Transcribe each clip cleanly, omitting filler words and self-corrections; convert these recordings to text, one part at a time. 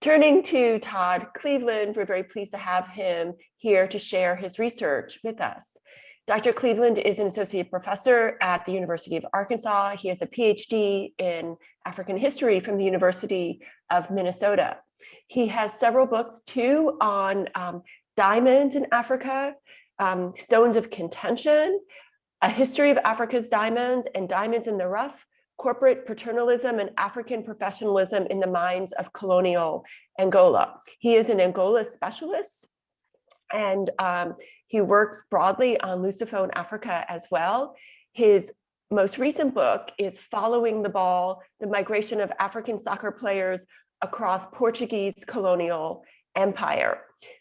Turning to Todd Cleveland, we're very pleased to have him here to share his research with us. Dr. Cleveland is an associate professor at the University of Arkansas. He has a PhD in African history from the University of Minnesota. He has several books too on diamonds in Africa, stones of contention, a history of Africa's diamonds and diamonds in the rough, corporate paternalism and African professionalism in the mines of colonial Angola. He is an Angola specialist, and he works broadly on Lusophone Africa as well. His most recent book is Following the Ball, the Migration of African Soccer Players Across Portuguese Colonial Empire.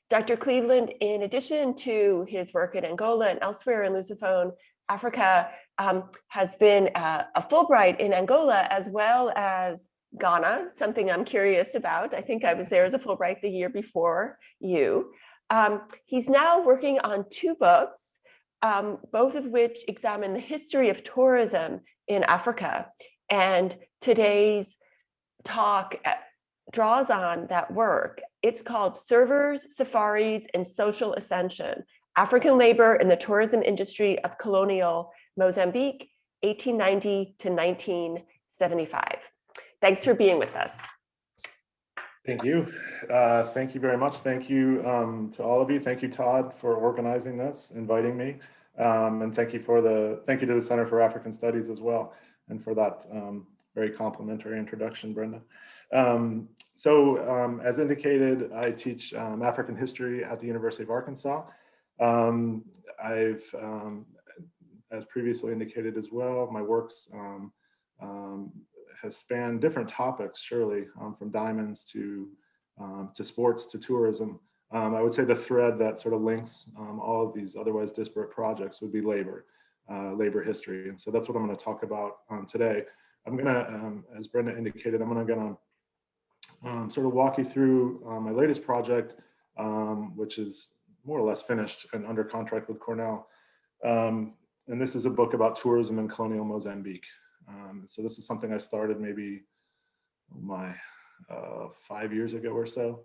Dr. Cleveland, in addition to his work in Angola and elsewhere in Lusophone Africa, has been a Fulbright in Angola as well as Ghana, something I'm curious about. I think I was there as a Fulbright the year before you. He's now working on two books, both of which examine the history of tourism in Africa. And today's talk draws on that work. It's called Servers, Safaris, and Social Ascension, African Labor in the Tourism Industry of Colonial Mozambique, 1890 to 1975. Thanks for being with us. Thank you. Thank you very much. Thank you to all of you. Thank you, Todd, for organizing this, inviting me. And thank you to the Center for African Studies as well, and for that very complimentary introduction, Brenda. As indicated, I teach African history at the University of Arkansas. As previously indicated as well, my works has spanned different topics, surely, from diamonds to sports to tourism. I would say the thread that sort of links all of these otherwise disparate projects would be labor history. And so that's what I'm going to talk about today. I'm going to, as Brenda indicated, I'm going to sort of walk you through my latest project, which is more or less finished and under contract with Cornell. And this is a book about tourism in colonial Mozambique. So this is something I started maybe 5 years ago or so,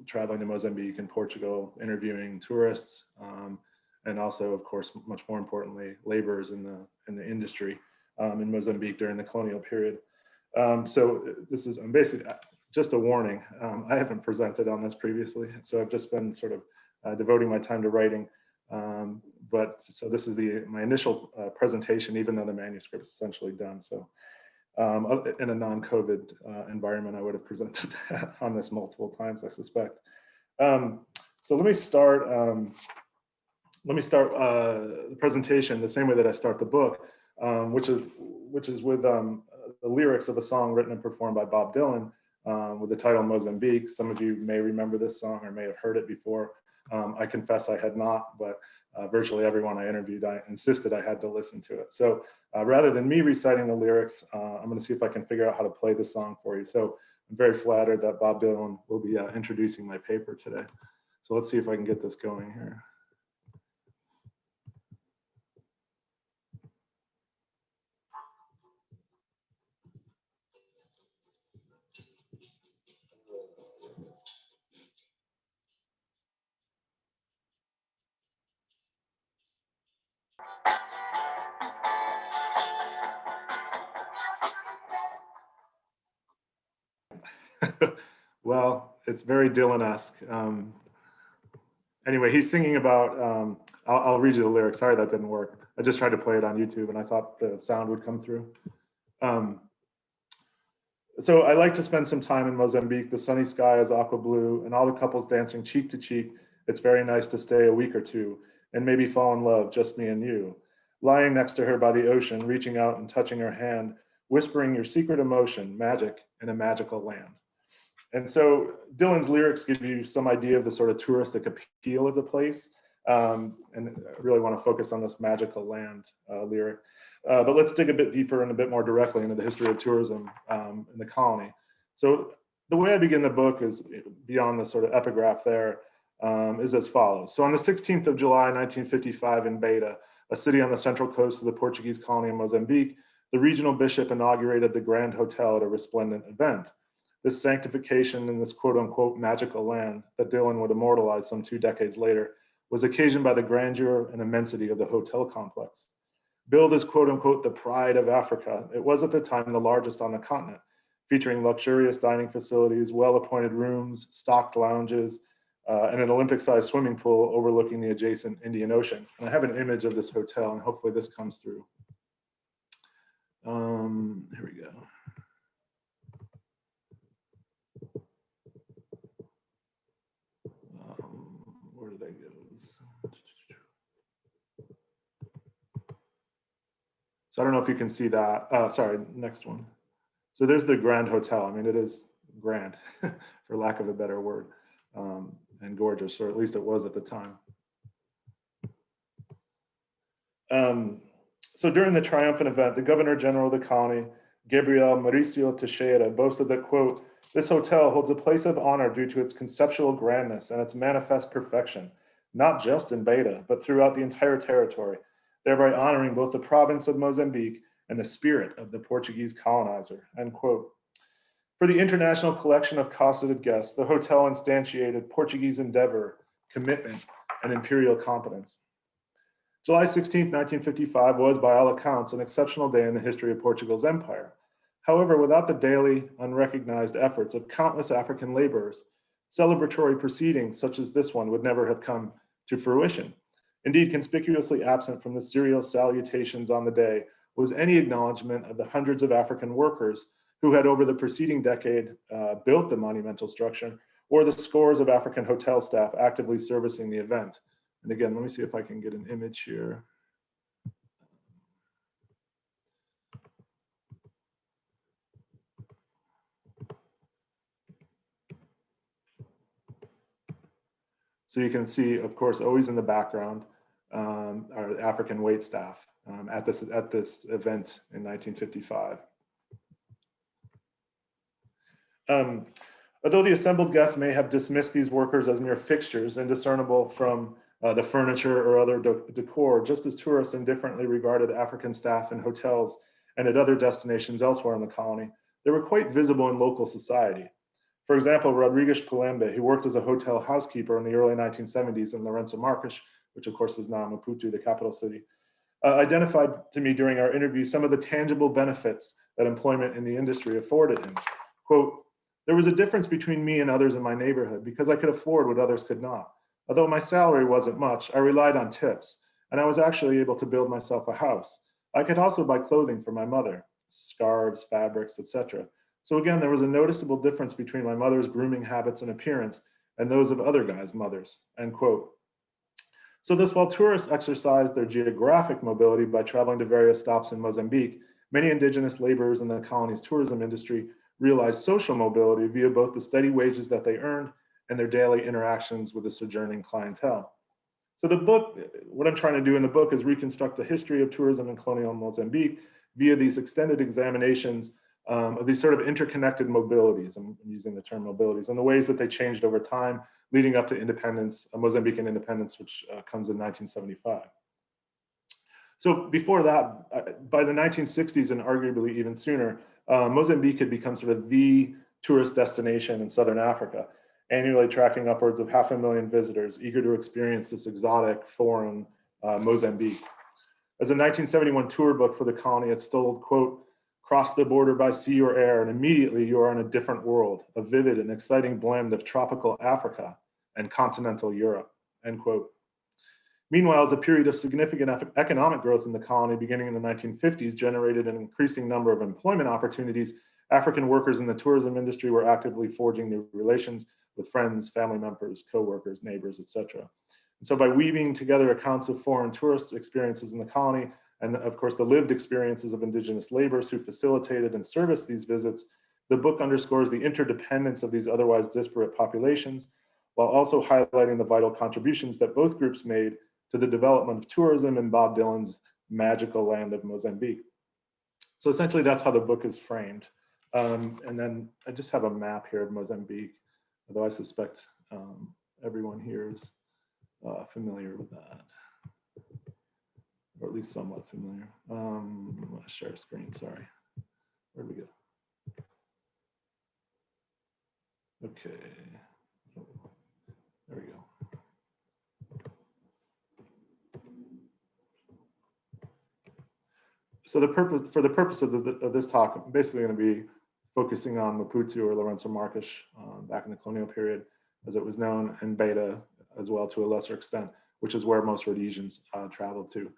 traveling to Mozambique and Portugal, interviewing tourists, and also, of course, much more importantly, laborers in the industry in Mozambique during the colonial period. So this is basically just a warning. I haven't presented on this previously, so I've just been sort of devoting my time to writing. So this is my initial presentation, even though the manuscript is essentially done. So in a non-COVID environment, I would have presented on this multiple times, I suspect. So let me start the presentation the same way that I start the book, which is with the lyrics of a song written and performed by Bob Dylan with the title Mozambique. Some of you may remember this song or may have heard it before. I confess I had not, but virtually everyone I interviewed, I insisted I had to listen to it. So rather than me reciting the lyrics, I'm going to see if I can figure out how to play the song for you. So I'm very flattered that Bob Dylan will be introducing my paper today. So let's see if I can get this going here. Well, it's very Dylan-esque. Anyway, he's singing about, I'll read you the lyrics. Sorry, that didn't work. I just tried to play it on YouTube and I thought the sound would come through. So I like to spend some time in Mozambique. The sunny sky is aqua blue and all the couples dancing cheek to cheek. It's very nice to stay a week or two and maybe fall in love, just me and you. Lying next to her by the ocean, reaching out and touching her hand, whispering your secret emotion, magic in a magical land. And so Dylan's lyrics give you some idea of the sort of touristic appeal of the place. And I really want to focus on this magical land lyric. But let's dig a bit deeper and a bit more directly into the history of tourism in the colony. So the way I begin the book is beyond the sort of epigraph there, is as follows. So on the 16th of July, 1955 in Beira, a city on the central coast of the Portuguese colony of Mozambique, the regional bishop inaugurated the Grand Hotel at a resplendent event. this sanctification in this quote unquote magical land that Dillon would immortalize some 2 decades later was occasioned by the grandeur and immensity of the hotel complex. Billed as quote unquote the pride of Africa, it was at the time the largest on the continent, featuring luxurious dining facilities, well-appointed rooms, stocked lounges, and an Olympic-sized swimming pool overlooking the adjacent Indian Ocean. And I have an image of this hotel, and hopefully this comes through. Here we go. Where did I go? So I don't know if you can see that. Sorry, next one. So there's the Grand Hotel. I mean, it is grand, for lack of a better word, and gorgeous, or at least it was at the time. So during the triumphant event, the Governor General of the colony, Gabriel Mauricio Teixeira, boasted that, quote, "This hotel holds a place of honor due to its conceptual grandness and its manifest perfection, not just in Beira, but throughout the entire territory, thereby honoring both the province of Mozambique and the spirit of the Portuguese colonizer," end quote. For the international collection of cosseted guests, the hotel instantiated Portuguese endeavor, commitment, and imperial competence. July 16, 1955 was, by all accounts, an exceptional day in the history of Portugal's empire. However, without the daily, unrecognized efforts of countless African laborers, celebratory proceedings such as this one would never have come to fruition. Indeed, conspicuously absent from the serial salutations on the day was any acknowledgement of the hundreds of African workers who had over the preceding decade built the monumental structure, or the scores of African hotel staff actively servicing the event. And again, let me see if I can get an image here. So you can see, of course, always in the background, are African wait staff at this event in 1955. Although the assembled guests may have dismissed these workers as mere fixtures, indiscernible from the furniture or other decor, just as tourists indifferently regarded African staff in hotels and at other destinations elsewhere in the colony, they were quite visible in local society. For example, Rodrigues Palembe, who worked as a hotel housekeeper in the early 1970s in Lourenço Marques, which of course is now Maputo, the capital city, identified to me during our interview some of the tangible benefits that employment in the industry afforded him. Quote, "There was a difference between me and others in my neighborhood because I could afford what others could not. Although my salary wasn't much, I relied on tips, and I was actually able to build myself a house. I could also buy clothing for my mother, scarves, fabrics, etc. So again, there was a noticeable difference between my mother's grooming habits and appearance and those of other guys' mothers," end quote. So this, while tourists exercised their geographic mobility by traveling to various stops in Mozambique, many indigenous laborers in the colony's tourism industry realized social mobility via both the steady wages that they earned and their daily interactions with the sojourning clientele. So the book, what I'm trying to do in the book is reconstruct the history of tourism in colonial Mozambique via these extended examinations of these sort of interconnected mobilities. I'm using the term mobilities, and the ways that they changed over time leading up to independence, Mozambican independence, which comes in 1975. So before that, by the 1960s and arguably even sooner, Mozambique had become sort of the tourist destination in Southern Africa, annually attracting upwards of 500,000 visitors eager to experience this exotic, foreign Mozambique. As a 1971 tour book for the colony extolled, quote, "Cross the border by sea or air, and immediately you are in a different world, a vivid and exciting blend of tropical Africa and continental Europe," end quote. Meanwhile, as a period of significant economic growth in the colony beginning in the 1950s generated an increasing number of employment opportunities, African workers in the tourism industry were actively forging new relations with friends, family members, co-workers, neighbors, etc. And so by weaving together accounts of foreign tourist experiences in the colony, and of course the lived experiences of indigenous laborers who facilitated and serviced these visits, the book underscores the interdependence of these otherwise disparate populations, while also highlighting the vital contributions that both groups made to the development of tourism in Bob Dylan's magical land of Mozambique. So essentially that's how the book is framed. And then I just have a map here of Mozambique, although I suspect everyone here is familiar with that, or at least somewhat familiar. I'm gonna share a screen, sorry. Where'd we go? Okay, there we go. So for the purpose of this talk, I'm basically going to be focusing on Maputo or Lourenço Marques back in the colonial period, as it was known, and Beta as well to a lesser extent, which is where most Rhodesians traveled to.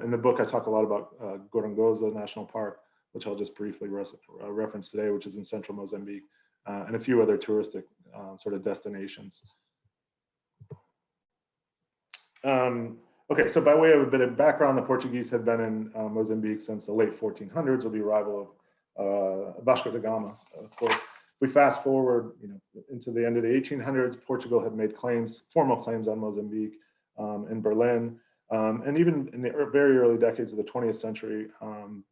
In the book, I talk a lot about Gorongosa National Park, which I'll just briefly reference today, which is in central Mozambique, and a few other touristic sort of destinations. Okay, so by way of a bit of background, the Portuguese had been in Mozambique since the late 1400s with the arrival of Vasco da Gama, of course. If we fast forward, into the end of the 1800s, Portugal had made formal claims on Mozambique in Berlin, and even in the very early decades of the 20th century,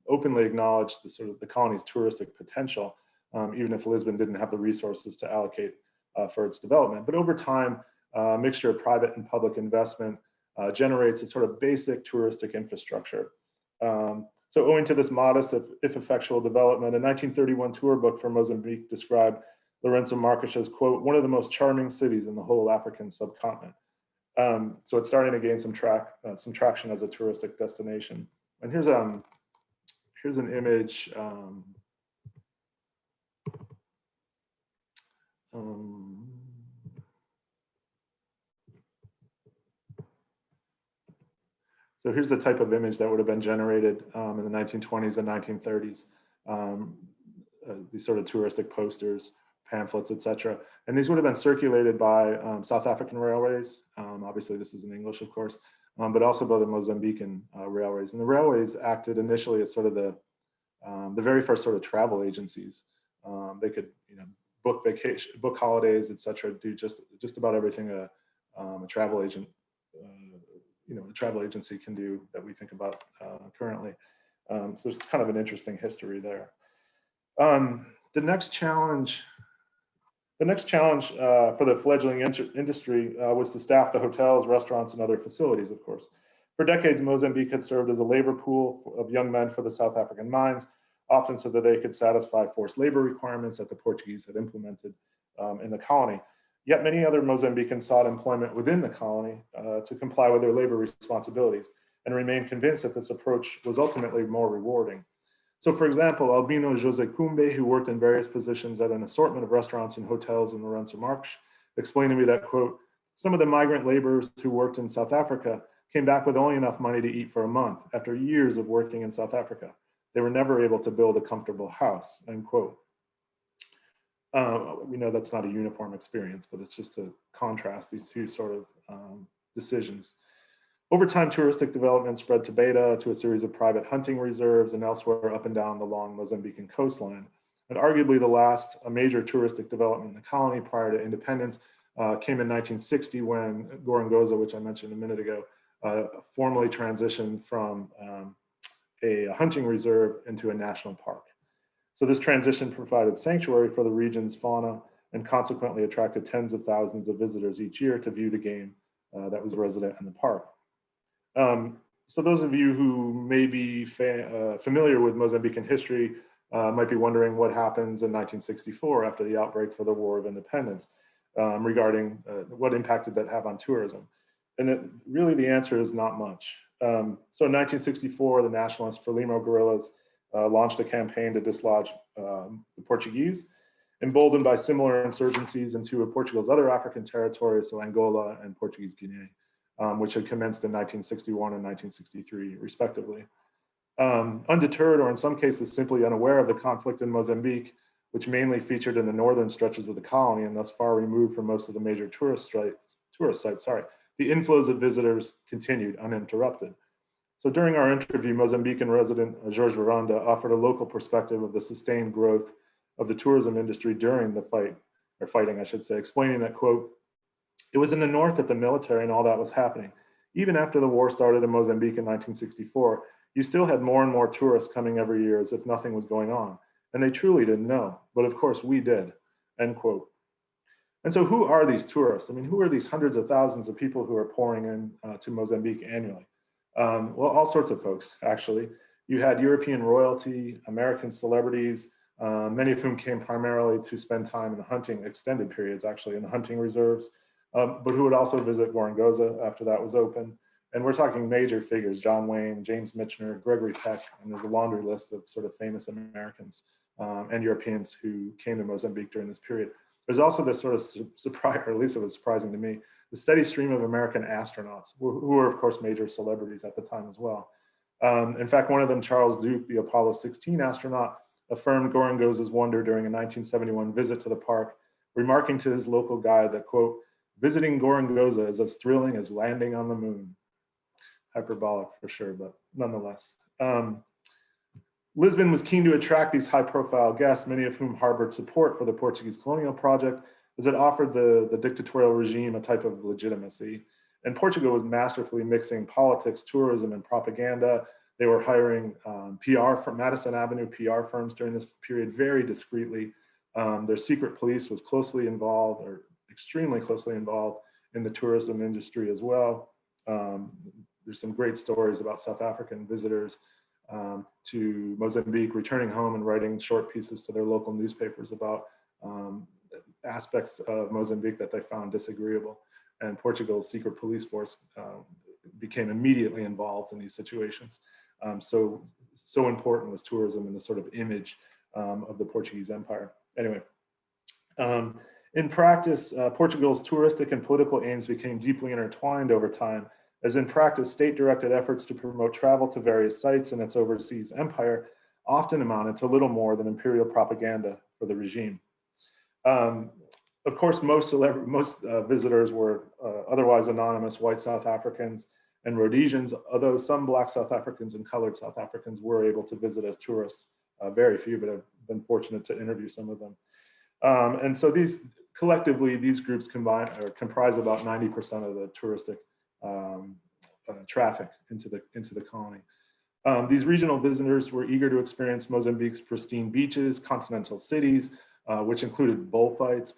openly acknowledged the colony's touristic potential, even if Lisbon didn't have the resources to allocate for its development. But over time, a mixture of private and public investment generates a sort of basic touristic infrastructure. So owing to this modest, if effectual development, a 1931 tour book for Mozambique described Lourenço Marques as, quote, one of the most charming cities in the whole African subcontinent. So it's starting to gain some traction as a touristic destination. And here's an image. So here's the type of image that would have been generated in the 1920s and 1930s. These sort of touristic posters, pamphlets, etc. And these would have been circulated by South African railways. Obviously, this is in English, of course, but also by the Mozambican railways. And the railways acted initially as sort of the very first sort of travel agencies. They could, book vacation, book holidays, etc. Do just about everything a travel agent, a travel agency can do that we think about currently. So it's kind of an interesting history there. The next challenge for the fledgling industry was to staff the hotels, restaurants, and other facilities, of course. For decades, Mozambique had served as a labor pool of young men for the South African mines, often so that they could satisfy forced labor requirements that the Portuguese had implemented in the colony. Yet many other Mozambicans sought employment within the colony to comply with their labor responsibilities and remained convinced that this approach was ultimately more rewarding. So for example, Albino Jose Cumbe, who worked in various positions at an assortment of restaurants and hotels in Lourenço Marques, explained to me that, quote, some of the migrant laborers who worked in South Africa came back with only enough money to eat for a month after years of working in South Africa. They were never able to build a comfortable house, end quote. We know that's not a uniform experience, but it's just to contrast these two sort of decisions. Over time, touristic development spread to Beta, to a series of private hunting reserves, and elsewhere up and down the long Mozambican coastline. And arguably the last major touristic development in the colony prior to independence came in 1960 when Gorongosa, which I mentioned a minute ago, formally transitioned from a hunting reserve into a national park. So this transition provided sanctuary for the region's fauna and consequently attracted tens of thousands of visitors each year to view the game that was resident in the park. So those of you who may be familiar with Mozambican history might be wondering what happens in 1964 after the outbreak for the War of Independence regarding what impact did that have on tourism. And really the answer is not much. So in 1964, the nationalist Frelimo guerrillas launched a campaign to dislodge the Portuguese, emboldened by similar insurgencies in two of Portugal's other African territories, so Angola and Portuguese Guinea, which had commenced in 1961 and 1963, respectively. Undeterred, or in some cases simply unaware of the conflict in Mozambique, which mainly featured in the northern stretches of the colony and thus far removed from most of the major tourist sites, the inflows of visitors continued uninterrupted. So during our interview, Mozambican resident Jorge Veranda offered a local perspective of the sustained growth of the tourism industry during the fighting, I should say, explaining that, quote, it was in the north that the military and all that was happening. Even after the war started in Mozambique in 1964, you still had more and more tourists coming every year as if nothing was going on. And they truly didn't know, but of course we did, end quote. And so who are these tourists? I mean, who are these hundreds of thousands of people who are pouring in to Mozambique annually? Well, all sorts of folks, actually. You had European royalty, American celebrities, many of whom came primarily to spend time in the hunting, extended periods actually, in the hunting reserves, but who would also visit Gorongosa after that was open. And we're talking major figures: John Wayne, James Michener, Gregory Peck, and there's a laundry list of sort of famous Americans and Europeans who came to Mozambique during this period. There's also this sort of surprise, or at least it was surprising to me, the steady stream of American astronauts, who were of course major celebrities at the time as well. In fact, one of them, Charles Duke, the Apollo 16 astronaut, affirmed Gorongosa's wonder during a 1971 visit to the park, remarking to his local guide that, quote, "Visiting Gorongosa is as thrilling as landing on the moon." Hyperbolic for sure, but nonetheless. Lisbon was keen to attract these high-profile guests, many of whom harbored support for the Portuguese colonial project, as it offered the dictatorial regime a type of legitimacy. And Portugal was masterfully mixing politics, tourism, and propaganda. They were hiring PR from Madison Avenue PR firms during this period very discreetly. Their secret police was closely involved, or extremely closely involved, in the tourism industry as well. There's some great stories about South African visitors to Mozambique returning home and writing short pieces to their local newspapers about aspects of Mozambique that they found disagreeable. And Portugal's secret police force became immediately involved in these situations. So important was tourism and the sort of image of the Portuguese Empire. Anyway, in practice, Portugal's touristic and political aims became deeply intertwined over time, as in practice, state-directed efforts to promote travel to various sites in its overseas empire often amounted to little more than imperial propaganda for the regime. Of course, most visitors were otherwise anonymous white South Africans and Rhodesians, although some Black South Africans and colored South Africans were able to visit as tourists. Very few, but I've been fortunate to interview some of them. And so collectively, these groups comprise about 90% of the touristic traffic into the colony. These regional visitors were eager to experience Mozambique's pristine beaches, continental cities, which included bullfights,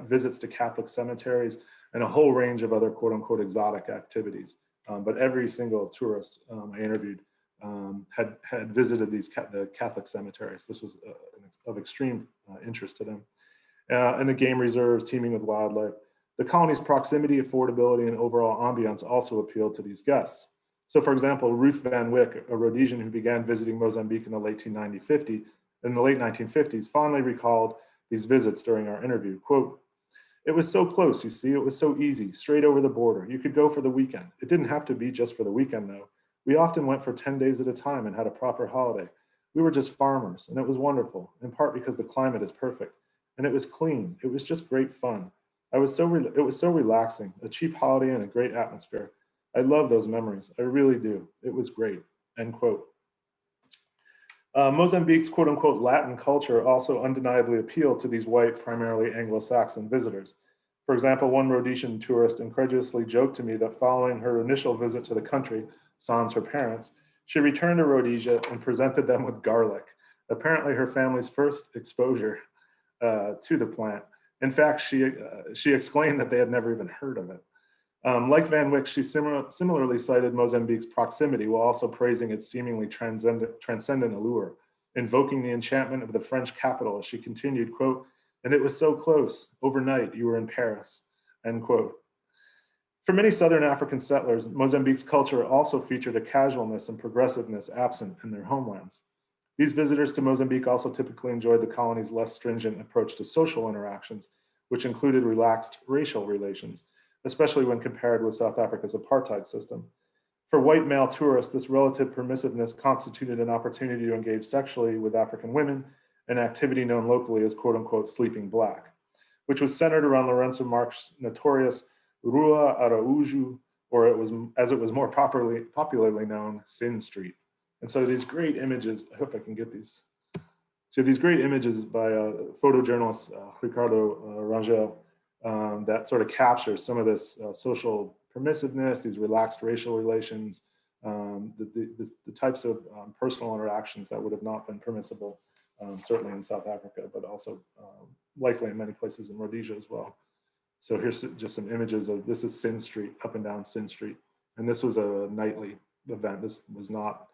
visits to Catholic cemeteries, and a whole range of other quote unquote exotic activities. But every single tourist I interviewed had visited the Catholic cemeteries. This was of extreme interest to them. And the game reserves teeming with wildlife. The colony's proximity, affordability, and overall ambiance also appealed to these guests. So for example, Ruth Van Wyck, a Rhodesian who began visiting Mozambique in the late 1950s, fondly recalled these visits during our interview. Quote, "It was so close, you see, it was so easy, straight over the border. You could go for the weekend. It didn't have to be just for the weekend though. We often went for 10 days at a time and had a proper holiday. We were just farmers, and it was wonderful, in part because the climate is perfect. And it was clean. It was just great fun. It was so relaxing, a cheap holiday and a great atmosphere. I love those memories. I really do. It was great," end quote. Mozambique's quote unquote Latin culture also undeniably appealed to these white, primarily Anglo-Saxon visitors. For example, one Rhodesian tourist incredulously joked to me that following her initial visit to the country, sans her parents, she returned to Rhodesia and presented them with garlic, apparently her family's first exposure to the plant. In fact, she exclaimed that they had never even heard of it. Like Van Wyck, she similarly cited Mozambique's proximity while also praising its seemingly transcendent allure, invoking the enchantment of the French capital as she continued, quote, "And it was so close, overnight you were in Paris," end quote. For many Southern African settlers, Mozambique's culture also featured a casualness and progressiveness absent in their homelands. These visitors to Mozambique also typically enjoyed the colony's less stringent approach to social interactions, which included relaxed racial relations, especially when compared with South Africa's apartheid system. For white male tourists, this relative permissiveness constituted an opportunity to engage sexually with African women, an activity known locally as quote unquote sleeping black, which was centered around Lourenço Marques' notorious Rua Araújo, or as it was more popularly known, Sin Street. And so these great images, I hope I can get these. So these great images by photojournalist Ricardo Rangel that sort of captures some of this social permissiveness, these relaxed racial relations, the types of personal interactions that would have not been permissible, certainly in South Africa, but also likely in many places in Rhodesia as well. So here's just some images of, this is Sin Street, up and down Sin Street. And this was a nightly event. This was not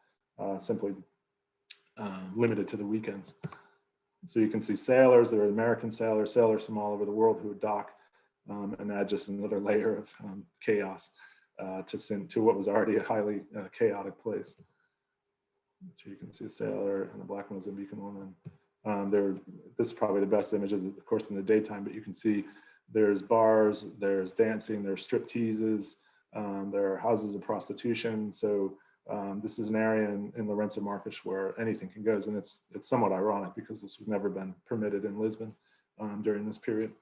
simply limited to the weekends. So you can see sailors, there are American sailors, sailors from all over the world who would dock and add just another layer of chaos to what was already a highly chaotic place. So you can see a sailor and a black Mozambican woman. This is probably the best images, of course, in the daytime, but you can see there's bars, there's dancing, there's strip teases, there are houses of prostitution. So this is an area in Lourenço Marques where anything can go, and it's somewhat ironic because this has never been permitted in Lisbon during this period.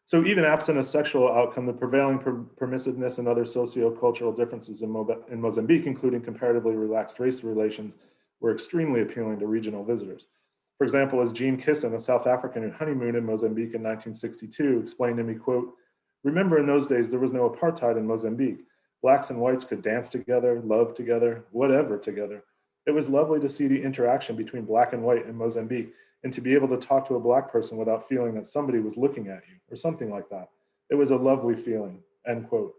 So even absent a sexual outcome, the prevailing permissiveness and other socio-cultural differences in Mozambique, including comparatively relaxed race relations, were extremely appealing to regional visitors. For example, as Jean Kisson, a South African who honeymooned in Mozambique in 1962, explained to me, quote, "Remember in those days, there was no apartheid in Mozambique. Blacks and whites could dance together, love together, whatever together. It was lovely to see the interaction between black and white in Mozambique and to be able to talk to a black person without feeling that somebody was looking at you or something like that. It was a lovely feeling," end quote.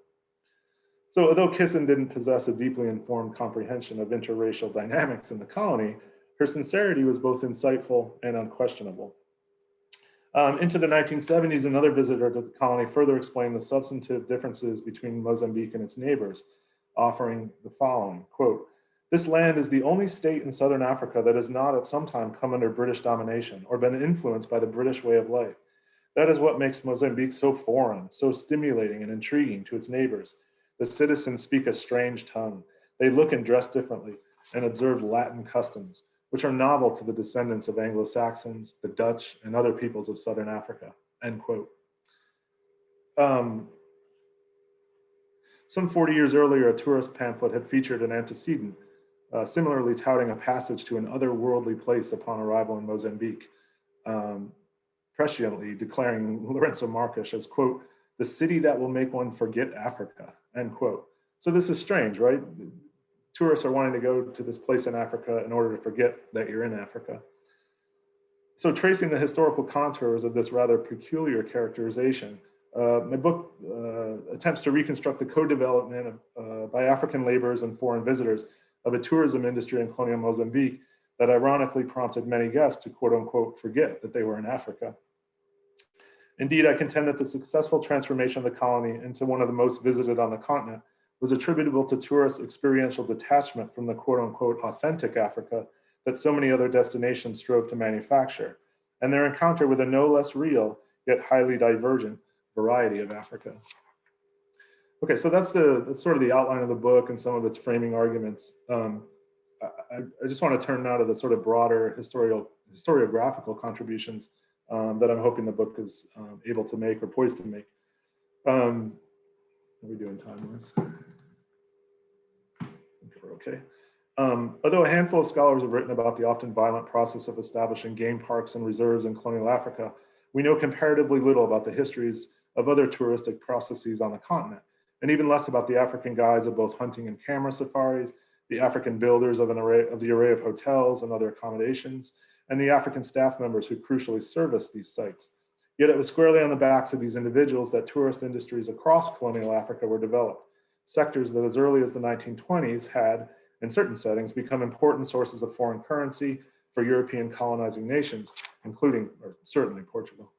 So although Kisson didn't possess a deeply informed comprehension of interracial dynamics in the colony, her sincerity was both insightful and unquestionable. Into the 1970s, another visitor to the colony further explained the substantive differences between Mozambique and its neighbors, offering the following, quote, "This land is the only state in Southern Africa that has not at some time come under British domination or been influenced by the British way of life. That is what makes Mozambique so foreign, so stimulating and intriguing to its neighbors. The citizens speak a strange tongue. They look and dress differently and observe Latin customs, which are novel to the descendants of Anglo-Saxons, the Dutch, and other peoples of Southern Africa," end quote. Some 40 years earlier, a tourist pamphlet had featured an antecedent, similarly touting a passage to an otherworldly place upon arrival in Mozambique, presciently declaring Lourenço Marques as, quote, "the city that will make one forget Africa," end quote. So this is strange, right? Tourists are wanting to go to this place in Africa in order to forget that you're in Africa. So tracing the historical contours of this rather peculiar characterization, my book attempts to reconstruct the co-development by African laborers and foreign visitors of a tourism industry in colonial Mozambique that ironically prompted many guests to quote unquote forget that they were in Africa. Indeed, I contend that the successful transformation of the colony into one of the most visited on the continent was attributable to tourists' experiential detachment from the quote unquote authentic Africa that so many other destinations strove to manufacture, and their encounter with a no less real, yet highly divergent variety of Africa. Okay, so that's sort of the outline of the book and some of its framing arguments. I just want to turn now to the sort of broader historiographical contributions that I'm hoping the book is able to make or poised to make. How are we doing time-wise? Okay, we're okay. Although a handful of scholars have written about the often violent process of establishing game parks and reserves in colonial Africa, we know comparatively little about the histories of other touristic processes on the continent, and even less about the African guides of both hunting and camera safaris, the African builders of the array of hotels and other accommodations, and the African staff members who crucially service these sites. Yet it was squarely on the backs of these individuals that tourist industries across colonial Africa were developed, sectors that as early as the 1920s had, in certain settings, become important sources of foreign currency for European colonizing nations, including, or certainly Portugal.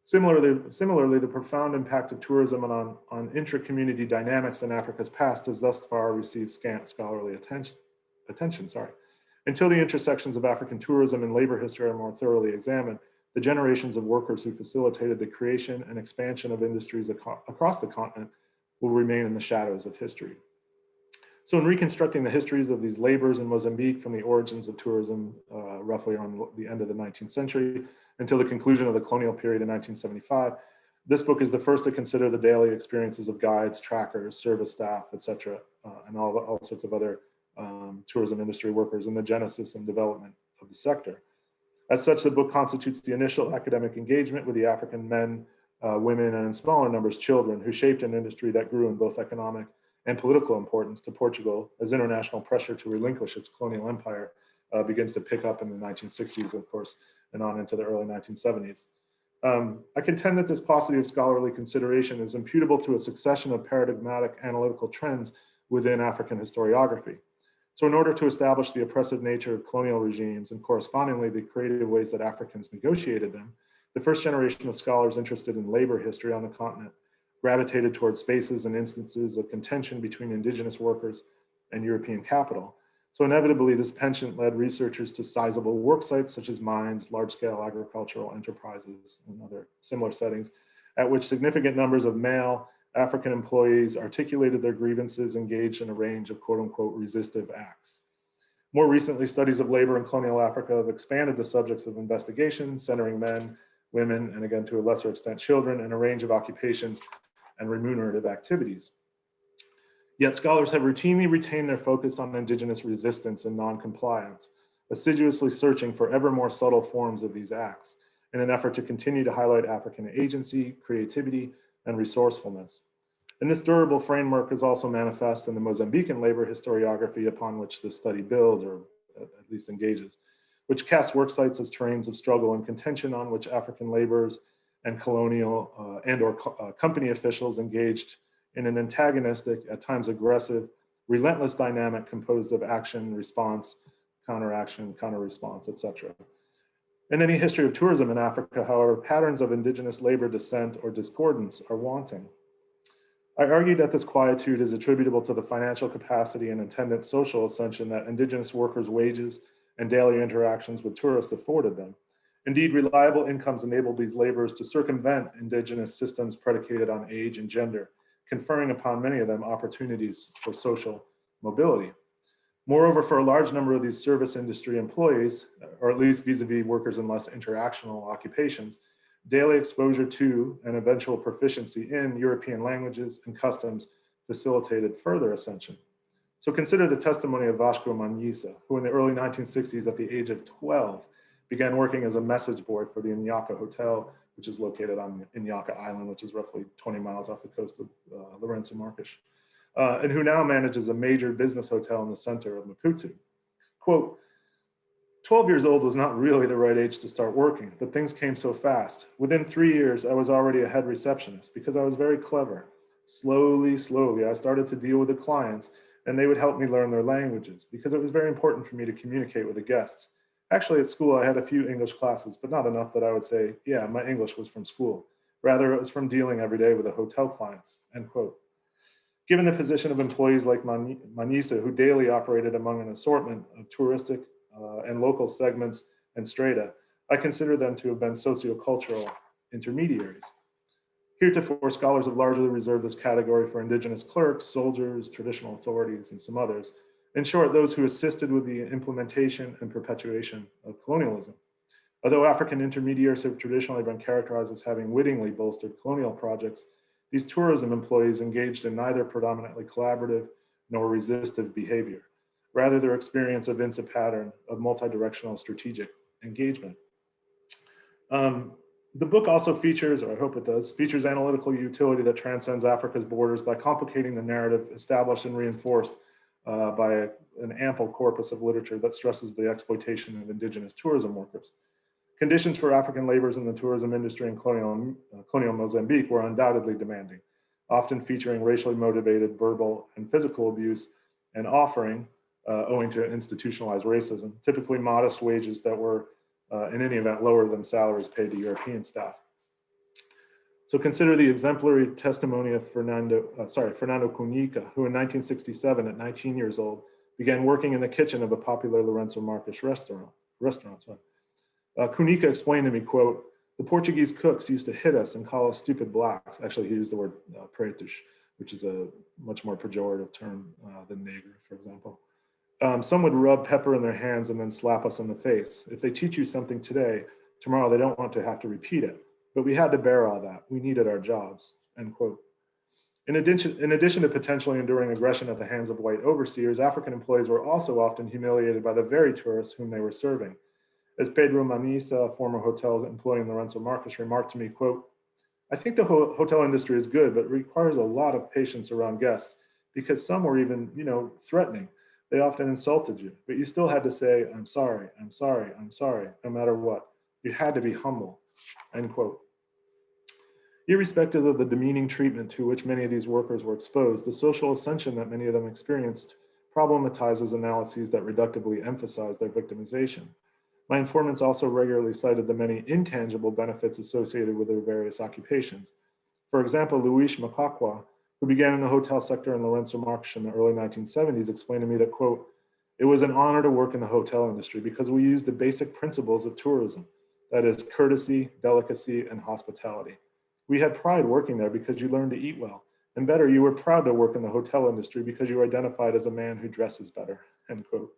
Similarly, the profound impact of tourism on intra-community dynamics in Africa's past has thus far received scant scholarly attention. Until the intersections of African tourism and labor history are more thoroughly examined, the generations of workers who facilitated the creation and expansion of industries across the continent will remain in the shadows of history. So in reconstructing the histories of these labors in Mozambique from the origins of tourism roughly around the end of the 19th century until the conclusion of the colonial period in 1975, this book is the first to consider the daily experiences of guides, trackers, service staff, et cetera, and all sorts of other tourism industry workers in the genesis and development of the sector. As such, the book constitutes the initial academic engagement with the African men, women, and in smaller numbers, children, who shaped an industry that grew in both economic and political importance to Portugal as international pressure to relinquish its colonial empire begins to pick up in the 1960s, of course, and on into the early 1970s. I contend that this paucity of scholarly consideration is imputable to a succession of paradigmatic analytical trends within African historiography. So in order to establish the oppressive nature of colonial regimes and correspondingly the creative ways that Africans negotiated them, the first generation of scholars interested in labor history on the continent gravitated towards spaces and instances of contention between indigenous workers and European capital. So inevitably, this penchant led researchers to sizable work sites such as mines, large-scale agricultural enterprises, and other similar settings, at which significant numbers of male African employees articulated their grievances, engaged in a range of quote-unquote resistive acts. More recently, studies of labor in colonial Africa have expanded the subjects of investigation, centering men, women, and again, to a lesser extent, children, in a range of occupations and remunerative activities. Yet scholars have routinely retained their focus on indigenous resistance and non-compliance, assiduously searching for ever more subtle forms of these acts in an effort to continue to highlight African agency, creativity, and resourcefulness. And this durable framework is also manifest in the Mozambican labor historiography upon which this study builds, or at least engages, which casts work sites as terrains of struggle and contention on which African laborers and colonial and/or company officials engaged in an antagonistic, at times aggressive, relentless dynamic composed of action, response, counteraction, counter-response, etc. In any history of tourism in Africa, however, patterns of indigenous labor dissent or discordance are wanting. I argue that this quietude is attributable to the financial capacity and attendant social ascension that indigenous workers' wages and daily interactions with tourists afforded them. Indeed, reliable incomes enabled these laborers to circumvent indigenous systems predicated on age and gender, conferring upon many of them opportunities for social mobility. Moreover, for a large number of these service industry employees, or at least vis-a-vis workers in less interactional occupations, daily exposure to and eventual proficiency in European languages and customs facilitated further ascension. So consider the testimony of Vasco Manisa, who in the early 1960s, at the age of 12, began working as a message boy for the Nyaka Hotel, which is located on Nyaka Island, which is roughly 20 miles off the coast of Lourenço Marques, and who now manages a major business hotel in the center of Maputo. Quote, 12 years old was not really the right age to start working, but things came so fast. Within 3 years, I was already a head receptionist because I was very clever. Slowly, I started to deal with the clients, and they would help me learn their languages because it was very important for me to communicate with the guests. Actually, at school, I had a few English classes, but not enough that I would say, yeah, my English was from school. Rather, it was from dealing every day with the hotel clients, end quote. Given the position of employees like Manisa, who daily operated among an assortment of touristic and local segments and strata, I consider them to have been sociocultural intermediaries. Heretofore, scholars have largely reserved this category for indigenous clerks, soldiers, traditional authorities, and some others. In short, those who assisted with the implementation and perpetuation of colonialism. Although African intermediaries have traditionally been characterized as having wittingly bolstered colonial projects, these tourism employees engaged in neither predominantly collaborative nor resistive behavior. Rather, their experience evince a pattern of multi-directional strategic engagement. The book also features, or I hope it does, features analytical utility that transcends Africa's borders by complicating the narrative established and reinforced by an ample corpus of literature that stresses the exploitation of indigenous tourism workers. Conditions for African laborers in the tourism industry in colonial Mozambique were undoubtedly demanding, often featuring racially motivated verbal and physical abuse and offering, owing to institutionalized racism, typically modest wages that were, in any event, lower than salaries paid to European staff. So consider the exemplary testimony of Fernando Cunica, who in 1967, at 19 years old, began working in the kitchen of a popular Lourenço Marques restaurant. Cunica explained to me, quote, the Portuguese cooks used to hit us and call us stupid blacks. Actually, he used the word pretos, which is a much more pejorative term than negro, for example. Some would rub pepper in their hands and then slap us in the face. If they teach you something today, tomorrow they don't want to have to repeat it. But we had to bear all that. We needed our jobs, end quote. In addition to potentially enduring aggression at the hands of white overseers, African employees were also often humiliated by the very tourists whom they were serving. As Pedro Manisa, a former hotel employee in Lourenço Marques, remarked to me, quote, I think the hotel industry is good, but it requires a lot of patience around guests because some were even, threatening. They often insulted you, but you still had to say, I'm sorry, no matter what. You had to be humble, end quote. Irrespective of the demeaning treatment to which many of these workers were exposed, the social ascension that many of them experienced problematizes analyses that reductively emphasize their victimization. My informants also regularly cited the many intangible benefits associated with their various occupations. For example, Luis Macacqua, who began in the hotel sector in Lorenzo Marques in the early 1970s, explained to me that, quote, "It was an honor to work in the hotel industry because we used the basic principles of tourism, that is courtesy, delicacy, and hospitality. We had pride working there because you learned to eat well. And better, you were proud to work in the hotel industry because you identified as a man who dresses better," end quote.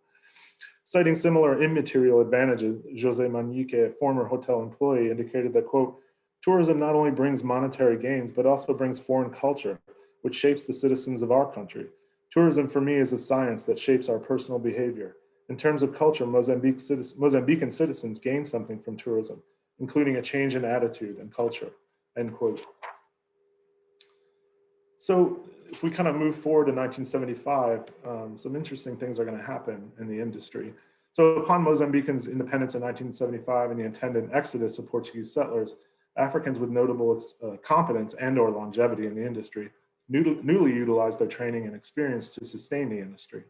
Citing similar immaterial advantages, Jose Manique, a former hotel employee, indicated that, quote, "Tourism not only brings monetary gains, but also brings foreign culture, which shapes the citizens of our country. Tourism for me is a science that shapes our personal behavior. In terms of culture, Mozambican citizens gain something from tourism, including a change in attitude and culture," end quote. So if we kind of move forward to 1975, some interesting things are going to happen in the industry. So upon Mozambicans' independence in 1975 and the attendant exodus of Portuguese settlers, Africans with notable competence and or longevity in the industry newly utilized their training and experience to sustain the industry.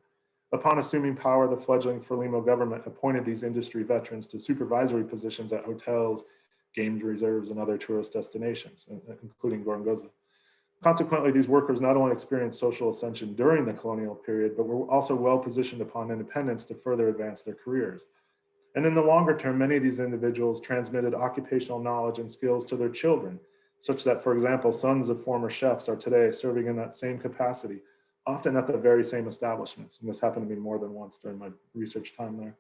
Upon assuming power, the fledgling Frelimo government appointed these industry veterans to supervisory positions at hotels, game reserves, and other tourist destinations, including Gorongosa. Consequently, these workers not only experienced social ascension during the colonial period, but were also well positioned upon independence to further advance their careers. And in the longer term, many of these individuals transmitted occupational knowledge and skills to their children, such that, for example, sons of former chefs are today serving in that same capacity, often at the very same establishments. And this happened to me more than once during my research time there.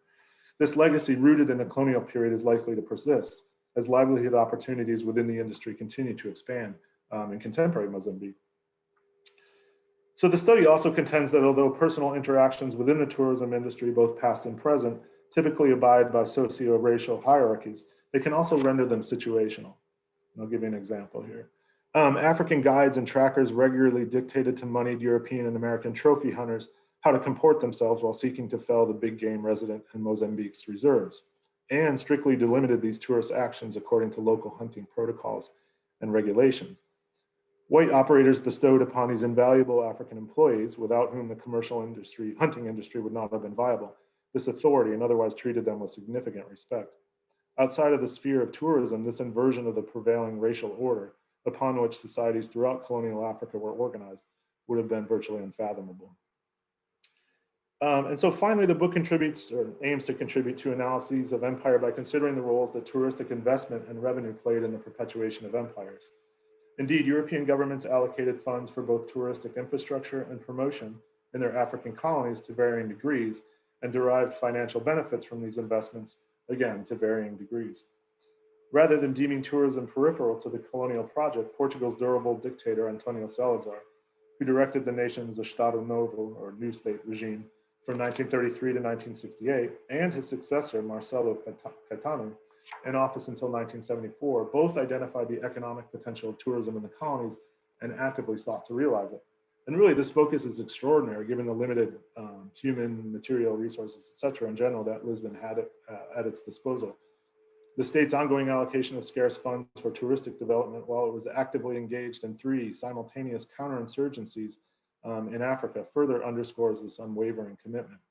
This legacy rooted in the colonial period is likely to persist as livelihood opportunities within the industry continue to expand in contemporary Mozambique. So the study also contends that although personal interactions within the tourism industry, both past and present, typically abide by socio-racial hierarchies, they can also render them situational. And I'll give you an example here. African guides and trackers regularly dictated to moneyed European and American trophy hunters how to comport themselves while seeking to fell the big game resident in Mozambique's reserves, and strictly delimited these tourist actions according to local hunting protocols and regulations. White operators bestowed upon these invaluable African employees, without whom the commercial industry, hunting industry, would not have been viable, this authority, and otherwise treated them with significant respect. Outside of the sphere of tourism, this inversion of the prevailing racial order, upon which societies throughout colonial Africa were organized, would have been virtually unfathomable. And so finally, the book contributes, or aims to contribute, to analyses of empire by considering the roles that touristic investment and revenue played in the perpetuation of empires. Indeed, European governments allocated funds for both touristic infrastructure and promotion in their African colonies to varying degrees, and derived financial benefits from these investments, again, to varying degrees. Rather than deeming tourism peripheral to the colonial project, Portugal's durable dictator, Antonio Salazar, who directed the nation's Estado Novo, or New State regime, from 1933 to 1968, and his successor, Marcelo Caetano, in office until 1974, both identified the economic potential of tourism in the colonies and actively sought to realize it. And really, this focus is extraordinary given the limited human, material resources, et cetera, in general, that Lisbon had at its disposal. The state's ongoing allocation of scarce funds for touristic development, while it was actively engaged in 3 simultaneous counterinsurgencies in Africa, further underscores this unwavering commitment.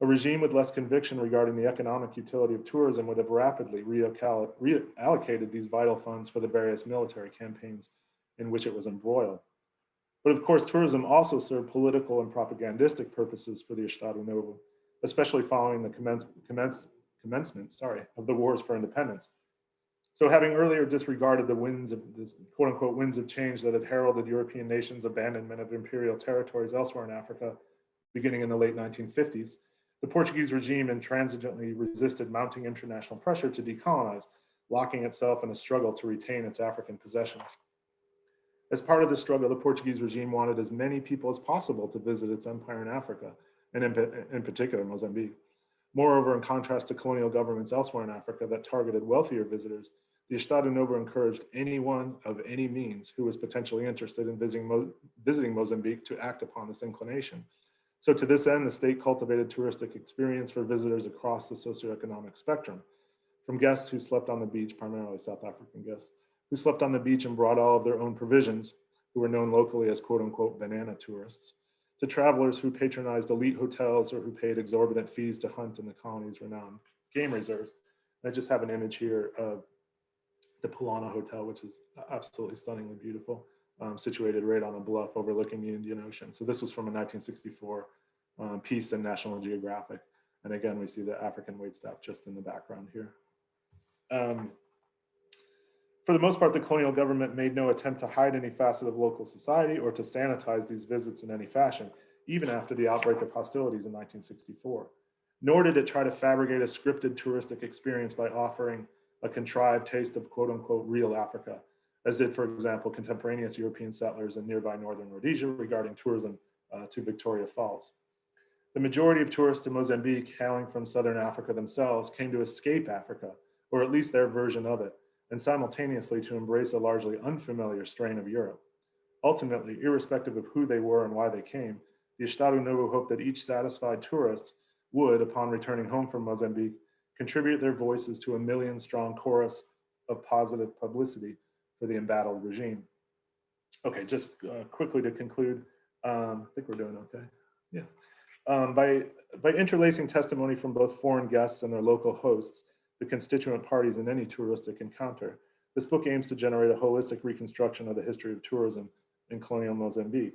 A regime with less conviction regarding the economic utility of tourism would have rapidly reallocated these vital funds for the various military campaigns in which it was embroiled. But of course, tourism also served political and propagandistic purposes for the Estado Novo, especially following the commencement of the wars for independence. So having earlier disregarded the winds of this quote unquote winds of change that had heralded European nations' abandonment of imperial territories elsewhere in Africa, beginning in the late 1950s, the Portuguese regime intransigently resisted mounting international pressure to decolonize, locking itself in a struggle to retain its African possessions. As part of the struggle, the Portuguese regime wanted as many people as possible to visit its empire in Africa, and in particular Mozambique. Moreover, in contrast to colonial governments elsewhere in Africa that targeted wealthier visitors, the Estado Novo encouraged anyone of any means who was potentially interested in visiting Mozambique to act upon this inclination. So to this end, the state cultivated touristic experience for visitors across the socioeconomic spectrum, from guests who slept on the beach, primarily South African guests, who slept on the beach and brought all of their own provisions, who were known locally as quote unquote banana tourists, to travelers who patronized elite hotels or who paid exorbitant fees to hunt in the colony's renowned game reserves. And I just have an image here of the Pulana Hotel, which is absolutely stunningly beautiful, situated right on a bluff overlooking the Indian Ocean. So this was from a 1964 piece in National Geographic. And again, we see the African waitstaff just in the background here. For the most part, the colonial government made no attempt to hide any facet of local society or to sanitize these visits in any fashion, even after the outbreak of hostilities in 1964. Nor did it try to fabricate a scripted touristic experience by offering a contrived taste of quote unquote real Africa, as did, for example, contemporaneous European settlers in nearby northern Rhodesia regarding tourism to Victoria Falls. The majority of tourists to Mozambique hailing from Southern Africa themselves came to escape Africa, or at least their version of it, and simultaneously to embrace a largely unfamiliar strain of Europe. Ultimately, irrespective of who they were and why they came, the Estado Novo hoped that each satisfied tourist would, upon returning home from Mozambique, contribute their voices to a million-strong chorus of positive publicity for the embattled regime. Okay, just quickly to conclude, I think we're doing okay. Yeah. By interlacing testimony from both foreign guests and their local hosts, the constituent parties in any touristic encounter, this book aims to generate a holistic reconstruction of the history of tourism in colonial Mozambique.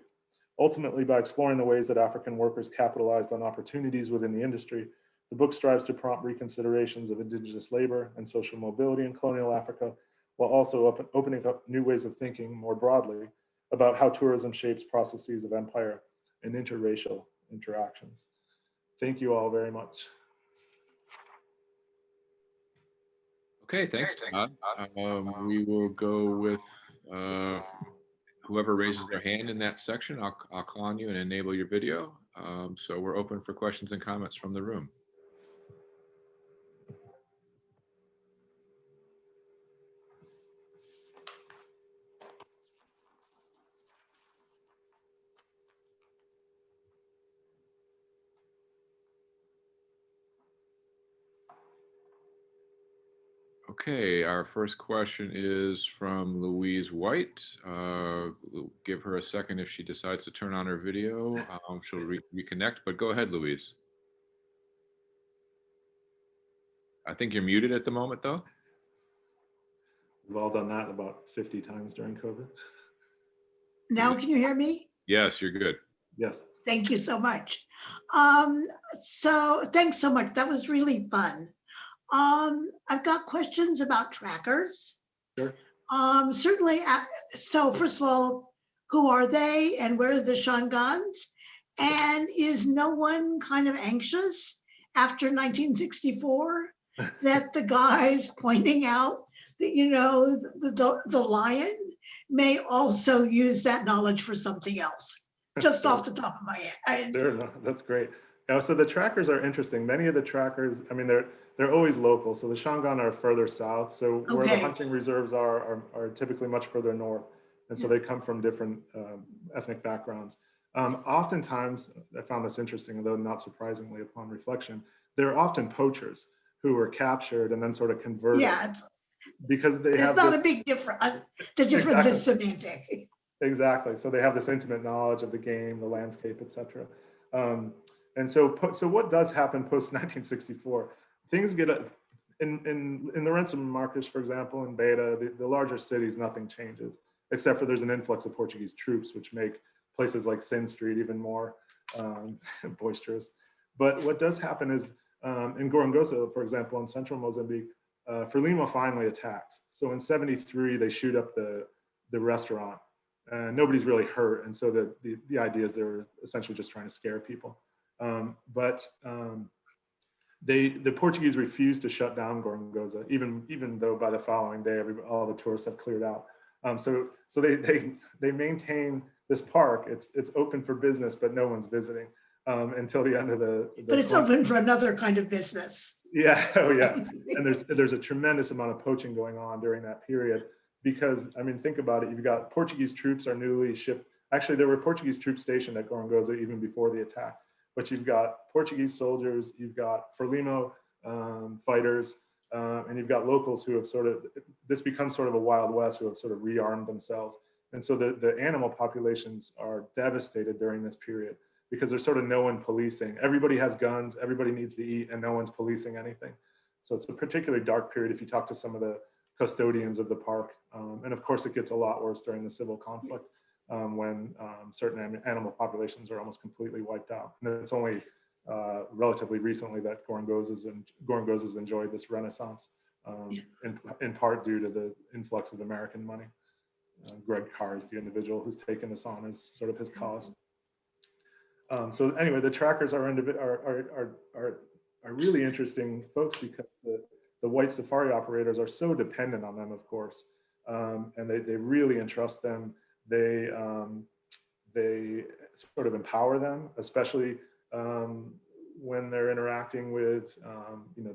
Ultimately, by exploring the ways that African workers capitalized on opportunities within the industry, the book strives to prompt reconsiderations of indigenous labor and social mobility in colonial Africa, while also opening up new ways of thinking more broadly about how tourism shapes processes of empire and interracial interactions. Thank you all very much. Okay, thanks, Todd. We will go with whoever raises their hand in that section. I'll call on you and enable your video. So we're open for questions and comments from the room. Okay, our first question is from Louise White. We'll give her a second if she decides to turn on her video. She'll reconnect, but go ahead, Louise. I think you're muted at the moment, though. We've all done that about 50 times during COVID. Now, can you hear me? Yes, you're good. Yes. Thank you so much. So thanks so much. That was really fun. I've got questions about trackers. Sure. Certainly, so first of all, who are they and where are the Shangans? And is no one kind of anxious after 1964 that the guys pointing out that, you know, the lion may also use that knowledge for something else? Just off the top of my head. Sure, no, that's great. Now, so the trackers are interesting. Many of the trackers, I mean, they're always local. So the Shangaan are further south. So where the hunting reserves are typically much further north. And so they come from different ethnic backgrounds. Oftentimes, I found this interesting, although not surprisingly upon reflection, they're often poachers who were captured and then sort of converted. Yeah, because they have not a big difference. The difference is semantic. Exactly. So they have this intimate knowledge of the game, the landscape, etc. And so what does happen post 1964? Things get in Lourenço Marques, for example, in Beta, the larger cities, nothing changes except for there's an influx of Portuguese troops, which make places like Sin Street even more boisterous. But what does happen is in Gorongosa, for example, in central Mozambique, Frelimo finally attacks. So in '73, they shoot up the restaurant. Nobody's really hurt, and so the idea is they were essentially just trying to scare people. But the Portuguese refused to shut down Gorongosa, even though by the following day all the tourists have cleared out. So they maintain this park. It's open for business, but no one's visiting until the end of the but it's open for another kind of business. Yeah. Oh yes. And there's a tremendous amount of poaching going on during that period. Because, I mean, think about it. You've got Portuguese troops are newly shipped. Actually, there were Portuguese troops stationed at Gorongosa even before the attack. But you've got Portuguese soldiers, you've got Frelimo fighters, and you've got locals who have this becomes sort of a Wild West, who have sort of rearmed themselves. And so the animal populations are devastated during this period. because there's sort of no one policing. Everybody has guns, everybody needs to eat, and no one's policing anything. So it's a particularly dark period if you talk to some of the custodians of the park. And of course, it gets a lot worse during the civil conflict when certain animal populations are almost completely wiped out. And it's only relatively recently that Gorongozas enjoyed this renaissance, in part due to the influx of American money. Greg Carr is the individual who's taken this on as sort of his cause. So anyway, the trackers are really interesting folks because the white safari operators are so dependent on them, of course, and they really entrust them. They sort of empower them, especially when they're interacting with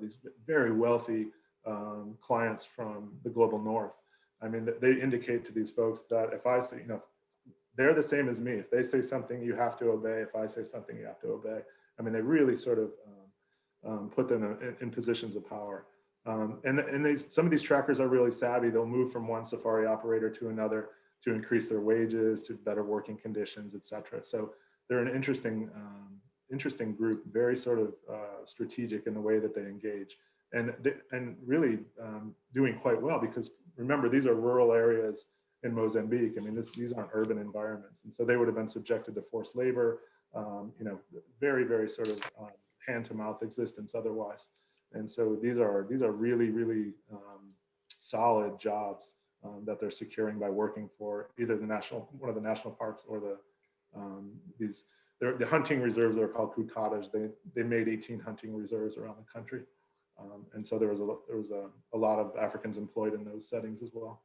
these very wealthy clients from the global north. I mean, they indicate to these folks that if I say, they're the same as me. If they say something, you have to obey. If I say something, you have to obey. I mean, they really sort of put them in positions of power. And some of these trackers are really savvy. They'll move from one safari operator to another to increase their wages, to better working conditions, et cetera. So they're an interesting group, very sort of strategic in the way that they engage, and really doing quite well, because remember, these are rural areas in Mozambique. I mean, these aren't urban environments, and so they would have been subjected to forced labor, very, very sort of hand-to-mouth existence otherwise. And so these are really, really solid jobs that they're securing by working for either one of the national parks or the hunting reserves that are called kutadas. They made 18 hunting reserves around the country, and so there was a lot of Africans employed in those settings as well.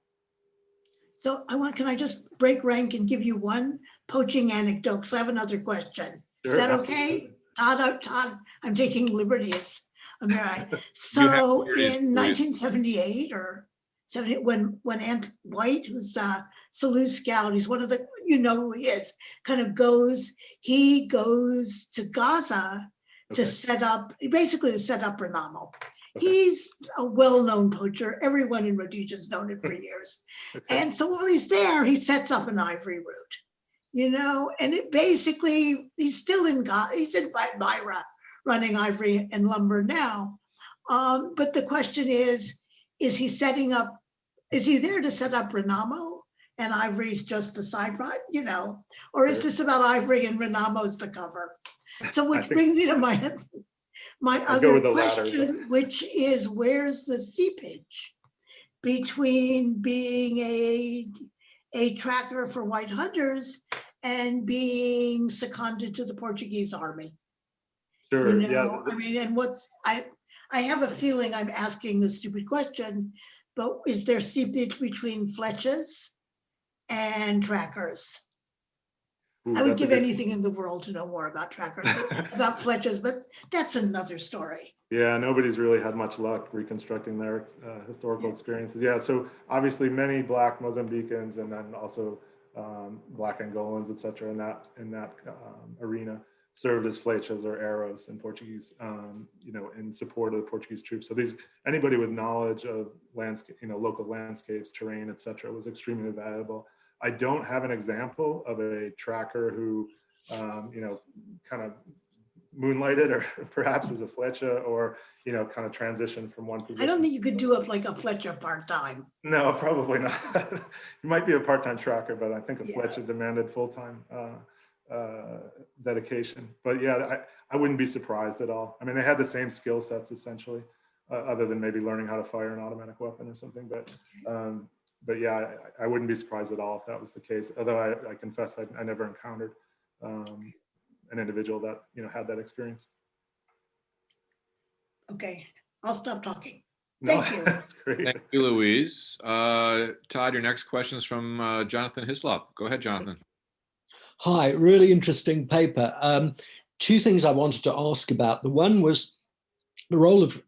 So can I just break rank and give you one poaching anecdote? Because I have another question. Sure, is that absolutely. okay? Todd, I'm taking liberties. I'm all right. So in 1978 or 70, when Ant White, who's Salu Scout, he's one of the, who he is, kind of goes to Gaza to set up Renamo. Okay. He's a well-known poacher. Everyone in Rhodesia has known it for years. Okay. And so while he's there, he sets up an ivory route, and it basically, he's still in Gaza, he's in Beira running ivory and lumber now. But the question is he there to set up Renamo and ivory's just the side rod, or is this about ivory and Renamo's the cover? So which brings me to my other question, which is, where's the seepage between being a tracker for white hunters and being seconded to the Portuguese army? Sure. Yeah. I mean, and I have a feeling I'm asking a stupid question, but is there seepage between fletches and trackers? I would give anything in the world to know more about trackers, about fletches, but that's another story. Yeah, nobody's really had much luck reconstructing their historical experiences. Yeah, so obviously many Black Mozambicans and then also Black Angolans, et cetera, in that arena served as flechas or arrows in Portuguese, in support of the Portuguese troops. So anybody with knowledge of landscape, local landscapes, terrain, et cetera, was extremely valuable. I don't have an example of a tracker who, kind of moonlighted or perhaps as a flecha or, kind of transitioned from one position. I don't think you could do it like a flecha part-time. No, probably not. You might be a part-time tracker, but I think a flecha demanded full-time dedication. But yeah, I wouldn't be surprised at all. I mean, they had the same skill sets essentially, other than maybe learning how to fire an automatic weapon or something. But yeah, I wouldn't be surprised at all if that was the case. Although I confess I never encountered an individual that had that experience. Okay, I'll stop talking. No, Thank you. That's great. Thank you, Louise. Todd, your next question is from Jonathan Hislop. Go ahead, Jonathan. Hi, really interesting paper. Two things I wanted to ask about. The one was the role of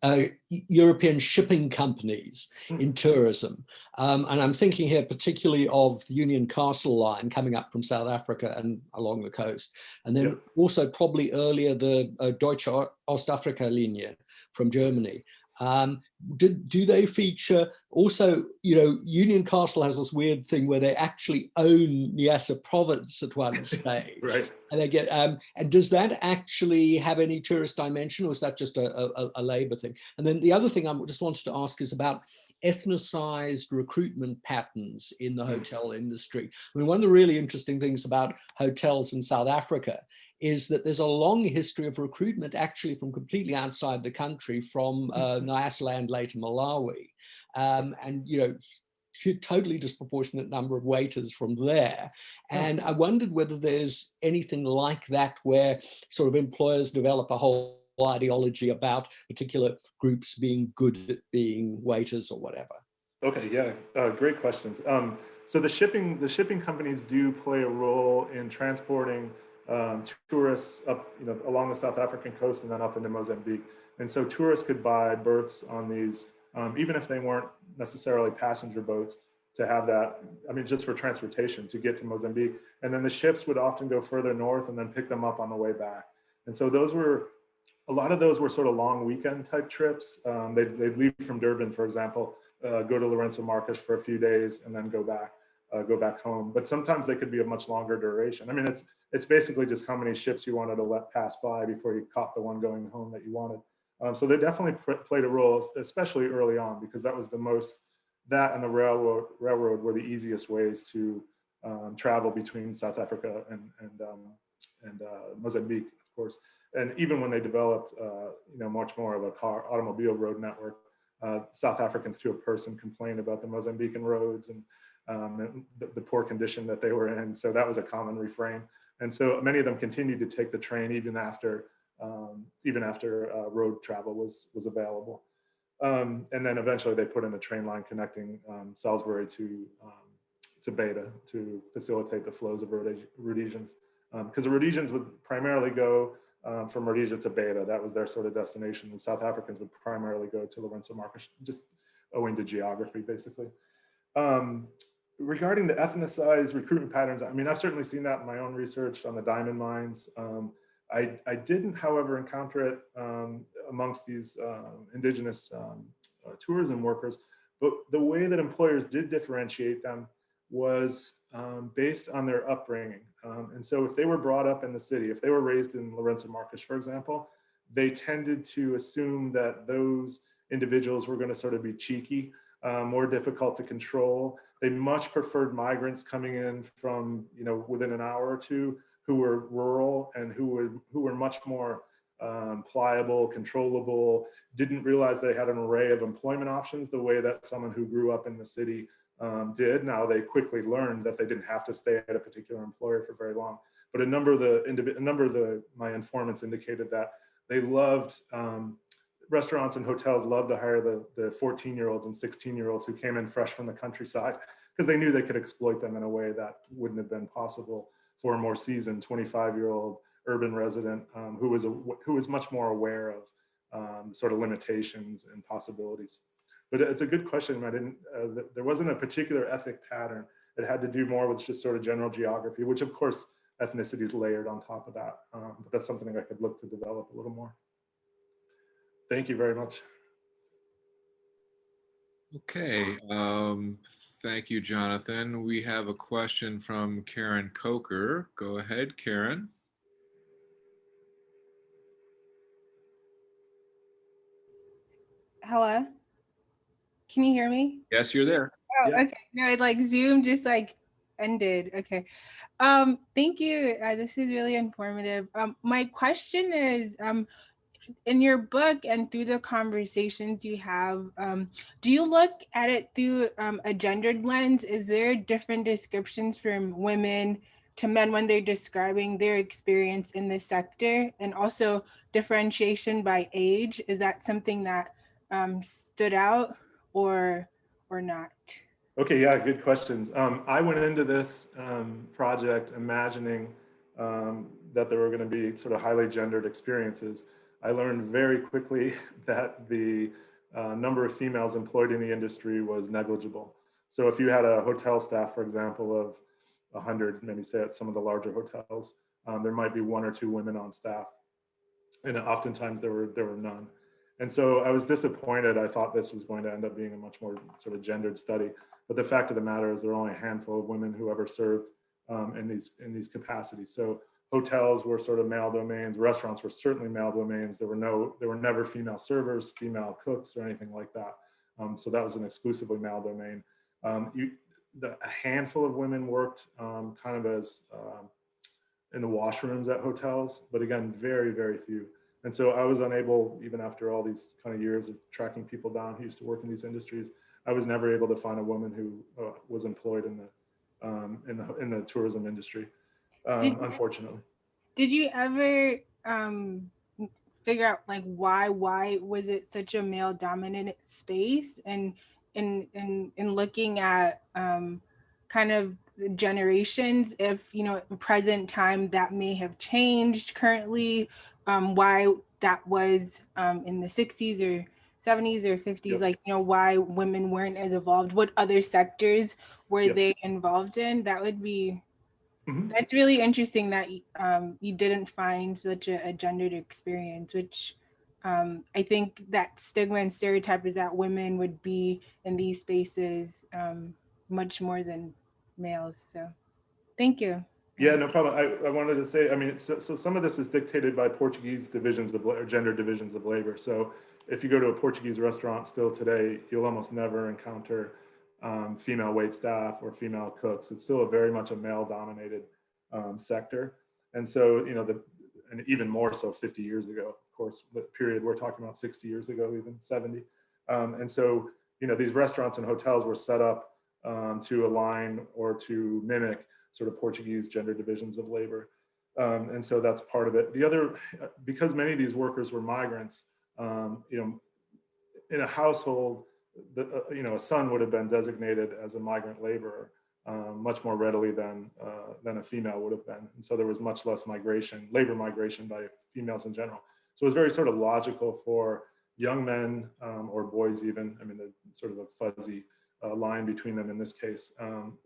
European shipping companies in tourism. And I'm thinking here particularly of the Union Castle line coming up from South Africa and along the coast. And then also probably earlier the Deutsche Ostafrika Linie from Germany. Do they feature also, Union Castle has this weird thing where they actually own Niassa province at one stage. Right. And they get, and does that actually have any tourist dimension, or is that just a labor thing? And then the other thing I just wanted to ask is about ethnicized recruitment patterns in the hotel industry. I mean, one of the really interesting things about hotels in South Africa is that there's a long history of recruitment actually from completely outside the country, from Nyasaland, later Malawi, and totally disproportionate number of waiters from there. And I wondered whether there's anything like that where sort of employers develop a whole ideology about particular groups being good at being waiters or whatever. Okay, yeah, great questions. So the shipping companies do play a role in transporting tourists up, along the South African coast and then up into Mozambique. And so tourists could buy berths on these, even if they weren't necessarily passenger boats, to have that, just for transportation to get to Mozambique. And then the ships would often go further north and then pick them up on the way back. And so a lot of those were sort of long weekend type trips. They'd leave from Durban, for example, go to Lourenço Marques for a few days and then go back home. But sometimes they could be a much longer duration. It's basically just how many ships you wanted to let pass by before you caught the one going home that you wanted. So they definitely played a role, especially early on, because that and the railroad were the easiest ways to travel between South Africa and Mozambique, of course. And even when they developed, much more of a automobile road network, South Africans to a person complained about the Mozambican roads and the poor condition that they were in. So that was a common refrain. And so many of them continued to take the train even after road travel was available. And then eventually they put in a train line connecting Salisbury to Beta to facilitate the flows of Rhodesians. Because the Rhodesians would primarily go from Rhodesia to Beta. That was their sort of destination. The South Africans would primarily go to Lourenço Marques, just owing to geography, basically. Regarding the ethnicized recruitment patterns, I've certainly seen that in my own research on the diamond mines. I didn't, however, encounter it amongst these indigenous tourism workers, but the way that employers did differentiate them was based on their upbringing. And so if they were brought up in the city, if they were raised in Lourenço Marques, for example, they tended to assume that those individuals were going to sort of be cheeky, more difficult to control. They much preferred migrants coming in from, within an hour or two, who were rural and who were much more pliable, controllable, didn't realize they had an array of employment options the way that someone who grew up in the city did. Now they quickly learned that they didn't have to stay at a particular employer for very long. But a number of my informants indicated that they loved, restaurants and hotels loved to hire the 14-year-olds and 16-year-olds who came in fresh from the countryside, because they knew they could exploit them in a way that wouldn't have been possible for a more seasoned 25-year-old urban resident who was much more aware of sort of limitations and possibilities. But it's a good question. There wasn't a particular ethnic pattern. It had to do more with just sort of general geography, which of course ethnicity is layered on top of that. But that's something I could look to develop a little more. Thank you very much. Okay, thank you, Jonathan. We have a question from Karen Coker. Go ahead, Karen. Hello? Can you hear me? Yes, you're there. Oh, Yeah. okay. No, Zoom just ended. Okay. Thank you. This is really informative. My question is, in your book and through the conversations you have, do you look at it through a gendered lens? Is there different descriptions from women to men when they're describing their experience in this sector? And also differentiation by age, is that something that stood out or not? Okay, yeah, good questions. I went into this project imagining that there were going to be sort of highly gendered experiences. I learned very quickly that the number of females employed in the industry was negligible. So if you had a hotel staff, for example, of 100, maybe say at some of the larger hotels, there might be 1 or 2 women on staff, and oftentimes there were none. And so I was disappointed. I thought this was going to end up being a much more sort of gendered study. But the fact of the matter is there are only a handful of women who ever served in these capacities. So hotels were sort of male domains. Restaurants were certainly male domains. There were never female servers, female cooks, or anything like that. So that was an exclusively male domain. A handful of women worked kind of as in the washrooms at hotels, but again, very, very few. And so I was unable, even after all these kind of years of tracking people down who used to work in these industries, I was never able to find a woman who was employed in the tourism industry, unfortunately. Did you ever figure out like why was it such a male dominant space, and in looking at kind of generations, if in present time that may have changed currently, why that was in the 60s or 70s or 50s, Yep. like why women weren't as evolved, what other sectors were Yep. they involved in? That would be Mm-hmm. That's really interesting that you didn't find such a gendered experience, which I think that stigma and stereotype is that women would be in these spaces much more than males. So thank you. Yeah, no problem. I wanted to say, I mean, so some of this is dictated by Portuguese divisions of or gender divisions of labor. So if you go to a Portuguese restaurant still today, you'll almost never encounter female wait staff or female cooks. It's still very much a male-dominated sector. And so, and even more so 50 years ago, of course, the period we're talking about 60 years ago, even 70. And so, these restaurants and hotels were set up to align or to mimic sort of Portuguese gender divisions of labor. And so that's part of it. The other, because many of these workers were migrants, in a household, a son would have been designated as a migrant laborer much more readily than a female would have been. And so there was much less migration, labor migration by females in general. So it was very sort of logical for young men or boys even, I mean, the sort of a fuzzy line between them in this case,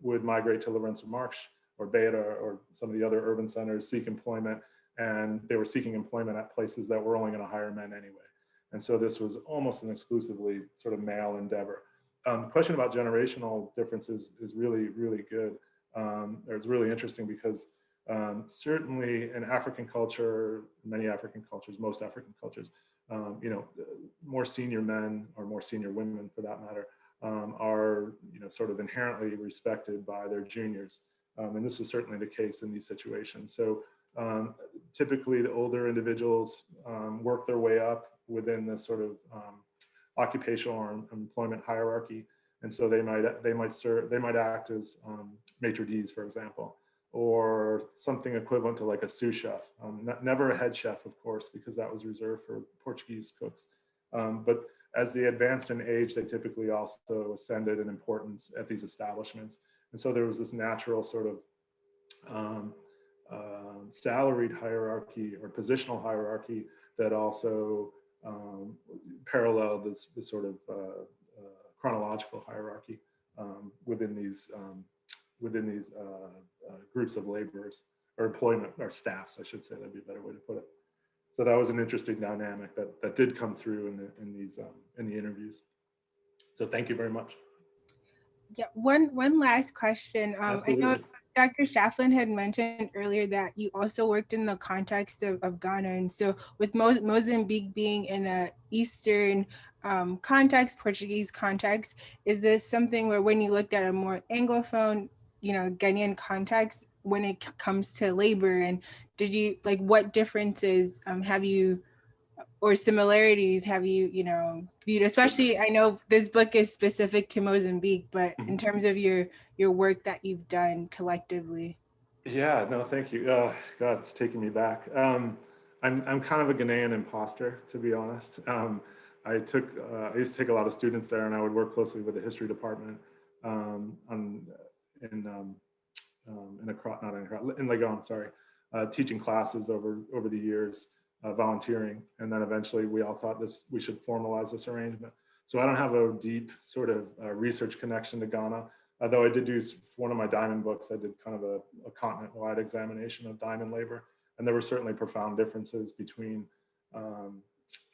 would migrate to Lourenço Marques or Beira or some of the other urban centers, seek employment, and they were seeking employment at places that were only going to hire men anyway. And so this was almost an exclusively sort of male endeavor. The question about generational differences is really, really good. Or it's really interesting because certainly in African culture, many African cultures, most African cultures, more senior men or more senior women for that matter, are sort of inherently respected by their juniors. And this was certainly the case in these situations. So typically the older individuals work their way up within this sort of occupational or employment hierarchy. And so they might act as maitre d's, for example, or something equivalent to like a sous chef. Never a head chef, of course, because that was reserved for Portuguese cooks. But as they advanced in age, they typically also ascended in importance at these establishments. And so there was this natural sort of salaried hierarchy or positional hierarchy that also paralleled this sort of chronological hierarchy within these groups of laborers or employment or staffs, I should say. That'd be a better way to put it. So that was an interesting dynamic that did come through in the interviews. So thank you very much. Yeah, one last question. I know Dr. Shaflin had mentioned earlier that you also worked in the context of Ghana. And so with Mozambique being in a Eastern context, Portuguese context, is this something where when you looked at a more Anglophone, Ghanaian context, when it comes to labor, and did you, like, what differences have you or similarities have you, viewed? Especially, I know this book is specific to Mozambique, but in terms of your work that you've done collectively. Yeah, no, thank you. God, it's taking me back. I'm kind of a Ghanaian imposter, to be honest. I used to take a lot of students there, and I would work closely with the history department in Legon, sorry, teaching classes over the years. Volunteering, and then eventually we all thought we should formalize this arrangement. So I don't have a deep sort of research connection to Ghana, although I did do, for one of my diamond books, I did kind of a continent-wide examination of diamond labor, and there were certainly profound differences between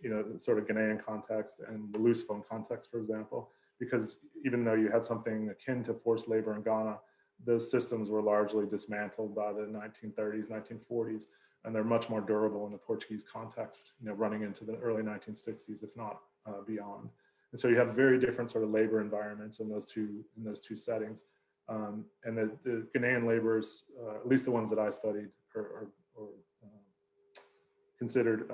the sort of Ghanaian context and the Lusophone context, for example, because even though you had something akin to forced labor in Ghana, those systems were largely dismantled by the 1930s, 1940s, and they're much more durable in the Portuguese context, running into the early 1960s, if not beyond. And so you have very different sort of labor environments in those two settings. And the Ghanaian laborers, at least the ones that I studied or considered,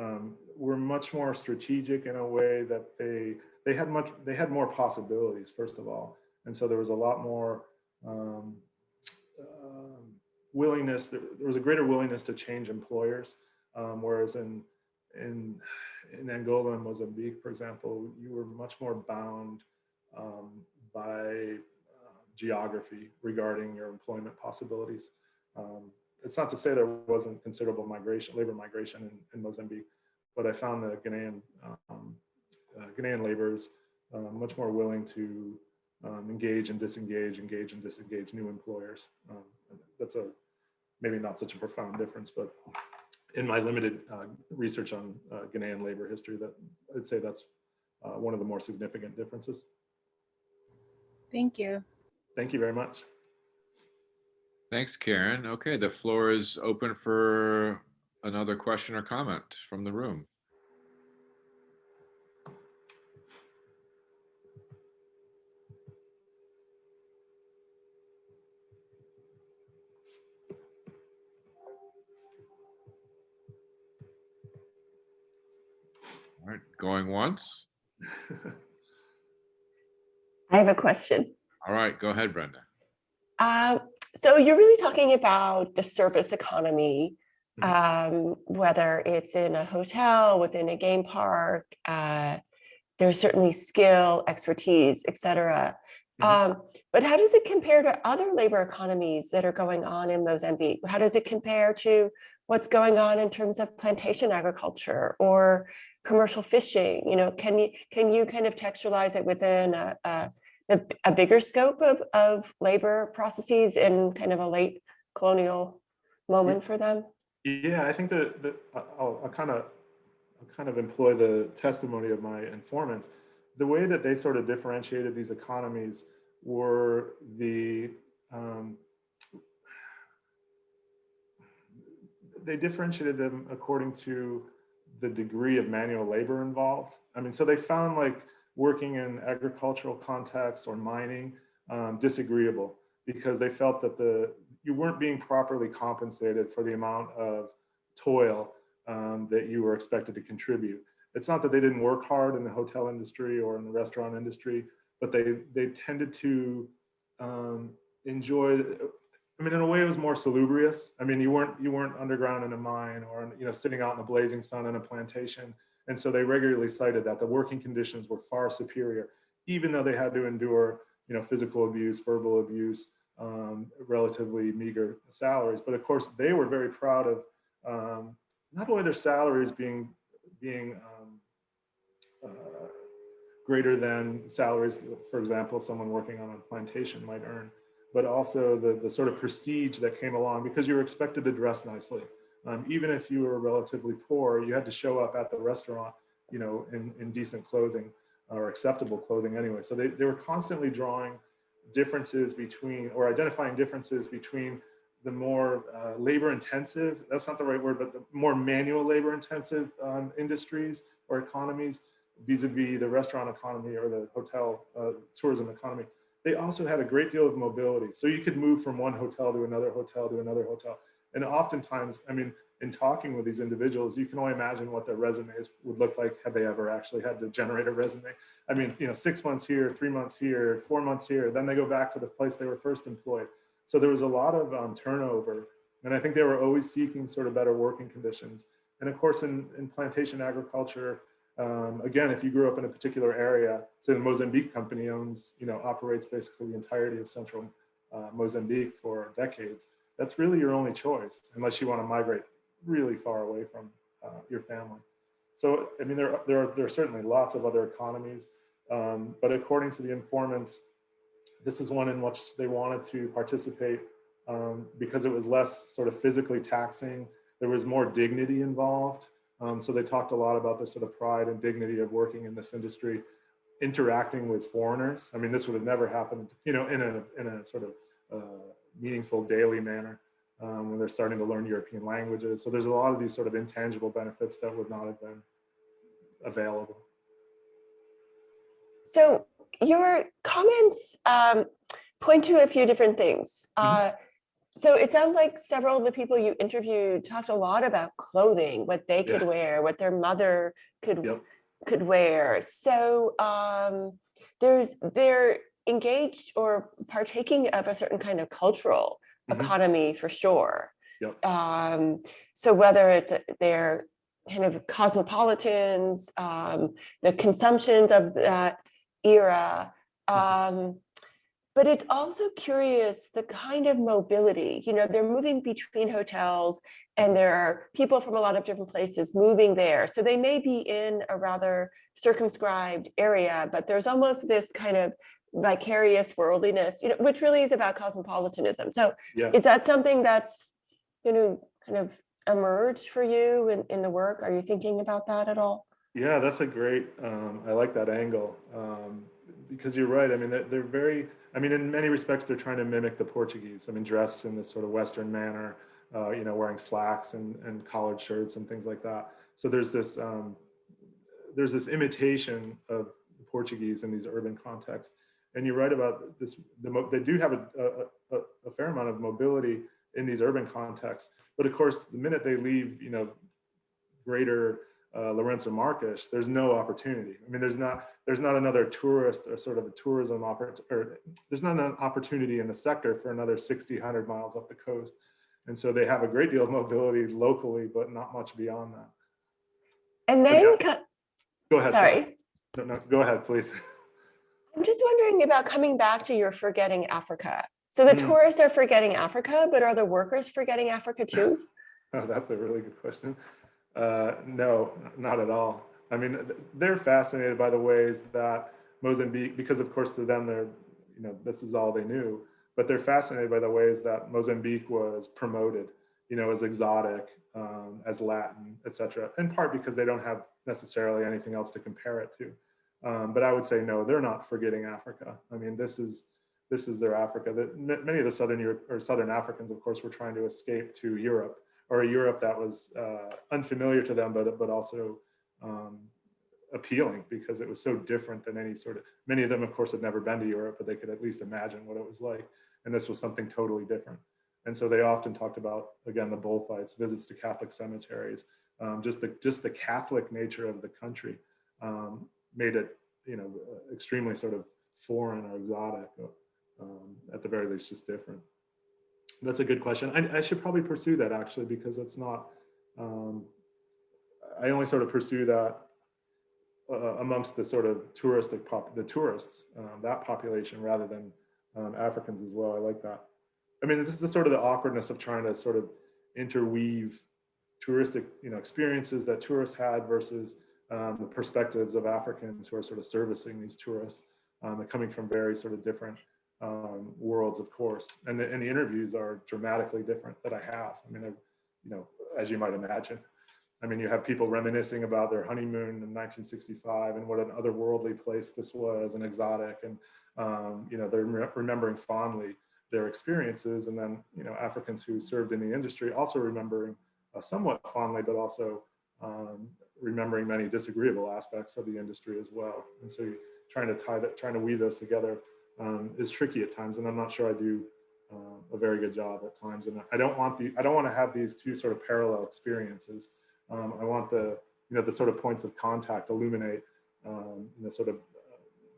were much more strategic in a way that they had more possibilities, first of all. And so there was a lot more willingness. There was a greater willingness to change employers, whereas in Angola and Mozambique, for example, you were much more bound by geography regarding your employment possibilities. It's not to say there wasn't considerable labor migration in Mozambique, but I found the Ghanaian laborers much more willing to engage and disengage new employers. That's maybe not such a profound difference, but in my limited research on Ghanaian labor history, that I'd say that's one of the more significant differences. Thank you. Thank you very much. Thanks, Karen. Okay, the floor is open for another question or comment from the room. All right, going once. I have a question. All right, go ahead, Brenda. So you're really talking about the service economy, whether it's in a hotel, within a game park, there's certainly skill, expertise, et cetera. But how does it compare to other labor economies that are going on in Mozambique? How does it compare to what's going on in terms of plantation agriculture or commercial fishing? Can you kind of textualize it within a bigger scope of labor processes in kind of a late colonial moment for them? Yeah, I think that I'll kind of employ the testimony of my informants. The way that they sort of differentiated these economies were they differentiated them according to the degree of manual labor involved. I mean, so they found like working in agricultural contexts or mining disagreeable, because they felt that you weren't being properly compensated for the amount of toil that you were expected to contribute. It's not that they didn't work hard in the hotel industry or in the restaurant industry, but they tended to enjoy. I mean, in a way, it was more salubrious. I mean, you weren't underground in a mine or sitting out in the blazing sun in a plantation. And so they regularly cited that the working conditions were far superior, even though they had to endure, physical abuse, verbal abuse, relatively meager salaries. But of course, they were very proud of not only their salaries being greater than salaries, for example, someone working on a plantation might earn, but also the sort of prestige that came along, because you were expected to dress nicely. Even if you were relatively poor, you had to show up at the restaurant, in decent clothing or acceptable clothing anyway. So they were constantly drawing differences between, or identifying differences between the more labor intensive, that's not the right word, but the more manual labor intensive industries or economies vis-a-vis the restaurant economy or the hotel tourism economy. They also had a great deal of mobility. So you could move from one hotel to another hotel to another hotel. And oftentimes, I mean, in talking with these individuals, you can only imagine what their resumes would look like had they ever actually had to generate a resume. I mean, 6 months here, 3 months here, 4 months here, then they go back to the place they were first employed. So there was a lot of turnover. And I think they were always seeking sort of better working conditions. And of course, in plantation agriculture, again, if you grew up in a particular area, say the Mozambique company operates basically the entirety of central Mozambique for decades. That's really your only choice, unless you want to migrate really far away from your family. So, I mean, there are certainly lots of other economies, but according to the informants, this is one in which they wanted to participate because it was less sort of physically taxing. There was more dignity involved. So they talked a lot about the sort of pride and dignity of working in this industry, interacting with foreigners. I mean, this would have never happened, in a sort of meaningful daily manner when they're starting to learn European languages. So there's a lot of these sort of intangible benefits that would not have been available. So your comments point to a few different things. So it sounds like several of the people you interviewed talked a lot about clothing, what they could wear, what their mother could wear. So they're engaged or partaking of a certain kind of cultural economy for sure. So whether it's they're kind of cosmopolitans, the consumptions of that era, but it's also curious the kind of mobility. They're moving between hotels, and there are people from a lot of different places moving there. So they may be in a rather circumscribed area, but there's almost this kind of vicarious worldliness, which really is about cosmopolitanism. So is that something that's kind of emerged for you in the work? Are you thinking about that at all? Yeah, that's a great, I like that angle, because you're right. I mean, they're very, in many respects, they're trying to mimic the Portuguese. dressed in this sort of Western manner, wearing slacks and collared shirts and things like that. So there's this imitation of the Portuguese in these urban contexts. And you're right about this, they do have a fair amount of mobility in these urban contexts. But of course, the minute they leave, greater Lorenzo Marques, there's no opportunity. There's not another tourist or sort of a tourism or there's not an opportunity in the sector for another 60, 100 miles up the coast. And so they have a great deal of mobility locally, but not much beyond that. And then, go ahead. Sorry. No, go ahead, please. I'm just wondering about coming back to your forgetting Africa. So the tourists are forgetting Africa, but are the workers forgetting Africa too? Oh, that's a really good question. No, not at all. They're fascinated by the ways that Mozambique, because of course to them, this is all they knew, but they're fascinated by the ways that Mozambique was promoted, as exotic, as Latin, etc. In part because they don't have necessarily anything else to compare it to. But I would say, no, they're not forgetting Africa. This is their Africa. Many of the Southern Africans, of course, were trying to escape to Europe, or a Europe that was unfamiliar to them, but also appealing because it was so different than many of them, of course, had never been to Europe, but they could at least imagine what it was like. And this was something totally different. And so they often talked about, again, the bullfights, visits to Catholic cemeteries, just the Catholic nature of the country made it, extremely sort of foreign or exotic, at the very least, just different. That's a good question. I should probably pursue that actually, because it's not, I only sort of pursue that amongst the sort of tourists, that population, rather than Africans as well. I like that. This is the sort of the awkwardness of trying to sort of interweave touristic, experiences that tourists had versus the perspectives of Africans who are sort of servicing these tourists, coming from very sort of different worlds, of course. And the interviews are dramatically different that I have. As you might imagine. You have people reminiscing about their honeymoon in 1965 and what an otherworldly place this was, and exotic, and they're remembering fondly their experiences. And then Africans who served in the industry also remembering somewhat fondly, but also remembering many disagreeable aspects of the industry as well. And so trying to weave those together is tricky at times, and I'm not sure I do a very good job at times. And I don't want to have these two sort of parallel experiences. I want the sort of points of contact illuminate sort of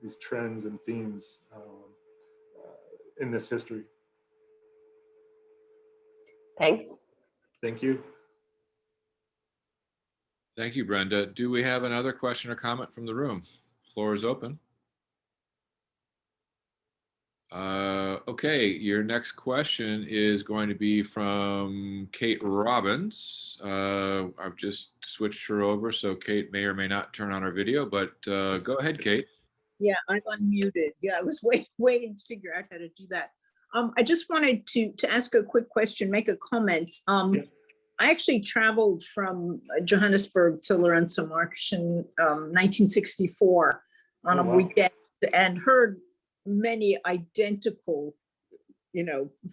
these trends and themes in this history. Thanks. Thank you. Thank you, Brenda. Do we have another question or comment from the room? Floor is open. Okay, your next question is going to be from Kate Robbins. I've just switched her over, so Kate may or may not turn on her video, but go ahead, Kate. Yeah, I'm unmuted. Yeah, I was waiting to figure out how to do that. I just wanted to ask a quick question, make a comment. I actually traveled from Johannesburg to Lourenço Marques in 1964 on Oh, a wow. weekend and heard many identical,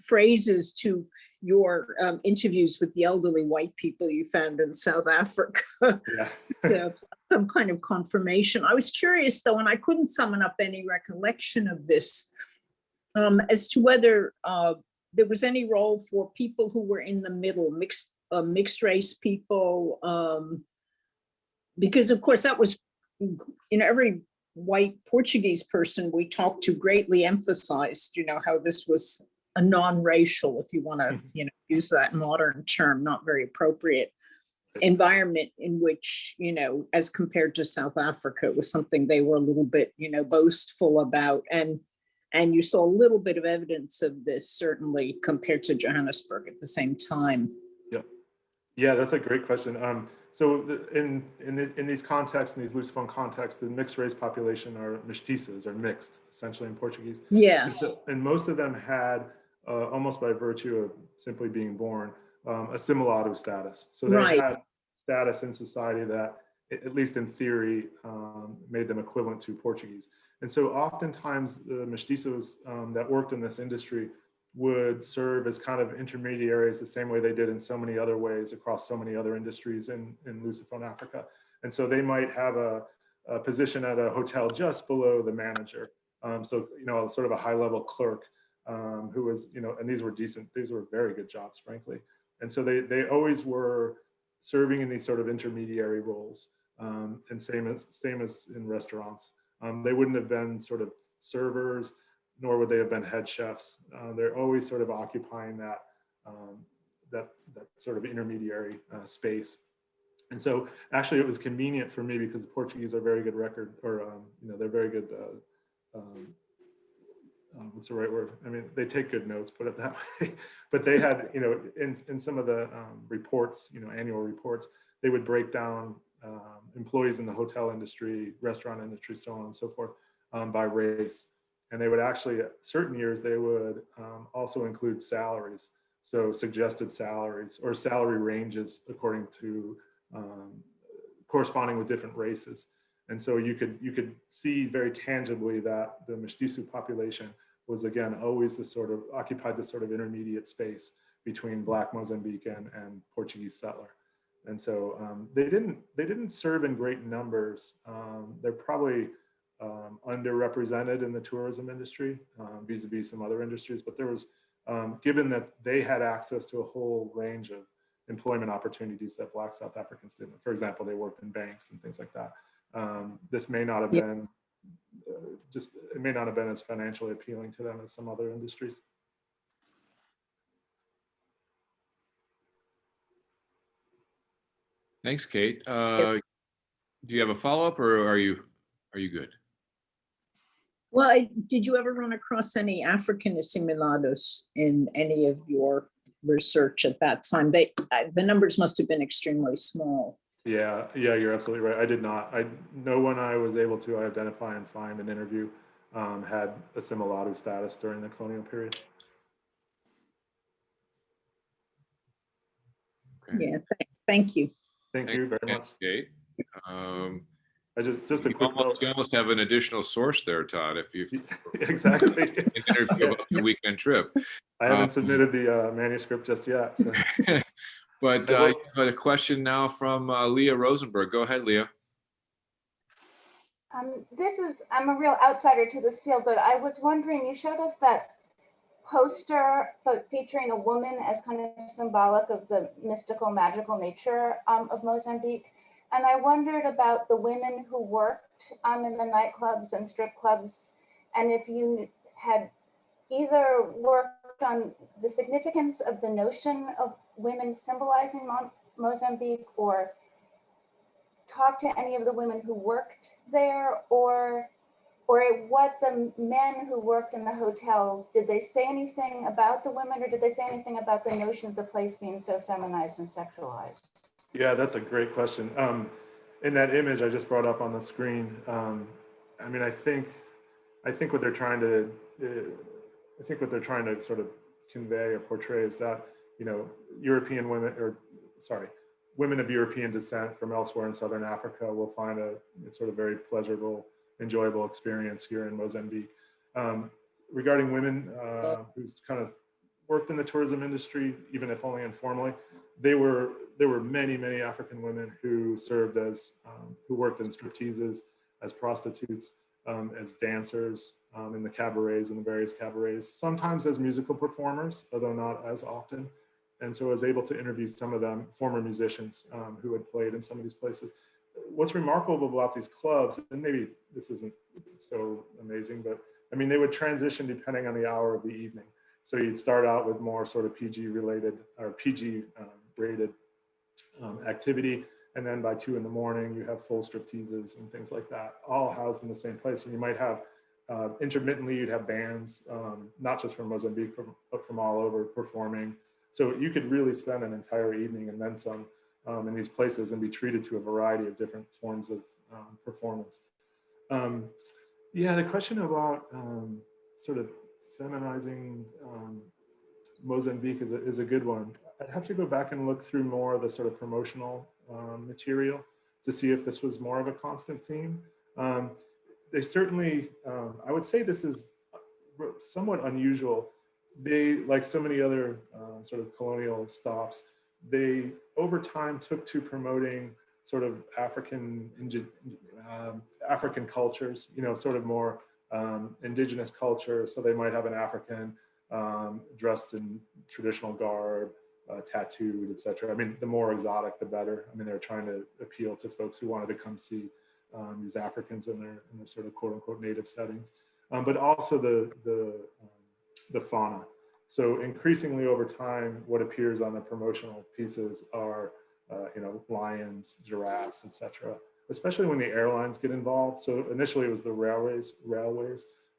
phrases to your interviews with the elderly white people you found in South Africa. Yeah. So, some kind of confirmation. I was curious though, and I couldn't summon up any recollection of this, as to whether there was any role for people who were in the middle, mixed race people, because of course that was, every white Portuguese person we talked to greatly emphasized, how this was a non-racial, if you want to, use that modern term, not very appropriate environment in which, as compared to South Africa, it was something they were a little bit, boastful about. And you saw a little bit of evidence of this, certainly compared to Johannesburg at the same time. Yep. Yeah, that's a great question. So in these contexts, in these Lusophone contexts, the mixed race population are mestiços, or mixed, essentially in Portuguese. Yeah. And most of them had, almost by virtue of simply being born, a simulado status. So they had status in society that, at least in theory, made them equivalent to Portuguese. And so oftentimes the mestizos that worked in this industry would serve as kind of intermediaries the same way they did in so many other ways across so many other industries in Lusophone Africa. And so they might have a position at a hotel just below the manager. So, sort of a high level clerk who was, and these were very good jobs, frankly. And so they always were serving in these sort of intermediary roles, and same as in restaurants. They wouldn't have been sort of servers, nor would they have been head chefs. They're always sort of occupying that sort of intermediary space. And so actually it was convenient for me because the Portuguese are very good they're very good, what's the right word? I mean, they take good notes, put it that way. But they had, in some of the reports, annual reports, they would break down employees in the hotel industry, restaurant industry, so on and so forth, by race. And they would actually, certain years, they would also include salaries. So suggested salaries or salary ranges according to corresponding with different races. And so you could see very tangibly that the mestizo population was, again, always occupied this sort of intermediate space between Black Mozambican and Portuguese settler. And so they didn't serve in great numbers. They're probably underrepresented in the tourism industry vis-a-vis some other industries, but there was, given that they had access to a whole range of employment opportunities that Black South Africans didn't. For example, they worked in banks and things like that. This may not have been it may not have been as financially appealing to them as some other industries. Thanks, Kate. Do you have a follow-up, or are you good? Well, did you ever run across any African assimilados in any of your research at that time? The numbers must have been extremely small. Yeah, you're absolutely right. I did not. No one I was able to identify and find and interview had assimilado status during the colonial period. Okay. Yeah, thank you. Thank you very much. Kate. I just a you quick note. You almost have an additional source there, Todd, if you exactly an interview about the weekend trip. I haven't submitted the manuscript just yet. So. But I have a question now from Leah Rosenberg. Go ahead, Leah. I'm a real outsider to this field, but I was wondering, you showed us that poster featuring a woman as kind of symbolic of the mystical, magical nature of Mozambique. And I wondered about the women who worked in the nightclubs and strip clubs, and if you had either worked on the significance of the notion of women symbolizing Mozambique, or talked to any of the women who worked there, or what the men who worked in the hotels, did they say anything about the women, or did they say anything about the notion of the place being so feminized and sexualized? Yeah, that's a great question. In that image I just brought up on the screen, I mean, I think what they're trying to, sort of convey or portray is that, European women, or women of European descent from elsewhere in Southern Africa will find a sort of very pleasurable, enjoyable experience here in Mozambique. Regarding women who's kind of worked in the tourism industry, even if only informally, there were many African women who served as, who worked in stripteases, as prostitutes, as dancers in the cabarets, in the various cabarets, sometimes as musical performers, although not as often. And so I was able to interview some of them, former musicians who had played in some of these places. What's remarkable about these clubs, and maybe this isn't so amazing, but I mean, they would transition depending on the hour of the evening. So you'd start out with more sort of PG related or PG rated activity. And then by 2 in the morning, you have full stripteases and things like that, all housed in the same place. And you might have, intermittently, you'd have bands, not just from Mozambique, but from all over performing. So you could really spend an entire evening and then some in these places and be treated to a variety of different forms of performance. Yeah, the question about sort of feminizing Mozambique is a good one. I'd have to go back and look through more of the sort of promotional material to see if this was more of a constant theme. They certainly, I would say this is somewhat unusual. They, like so many other sort of colonial stops, they over time took to promoting sort of African cultures, you know, sort of more indigenous culture. So they might have an African dressed in traditional garb, tattooed, etc. I mean, the more exotic, the better. I mean, they're trying to appeal to folks who wanted to come see these Africans in their sort of quote unquote native settings, but also the fauna. So increasingly over time, what appears on the promotional pieces are, you know, lions, giraffes, etc. Especially when the airlines get involved. So initially it was the railways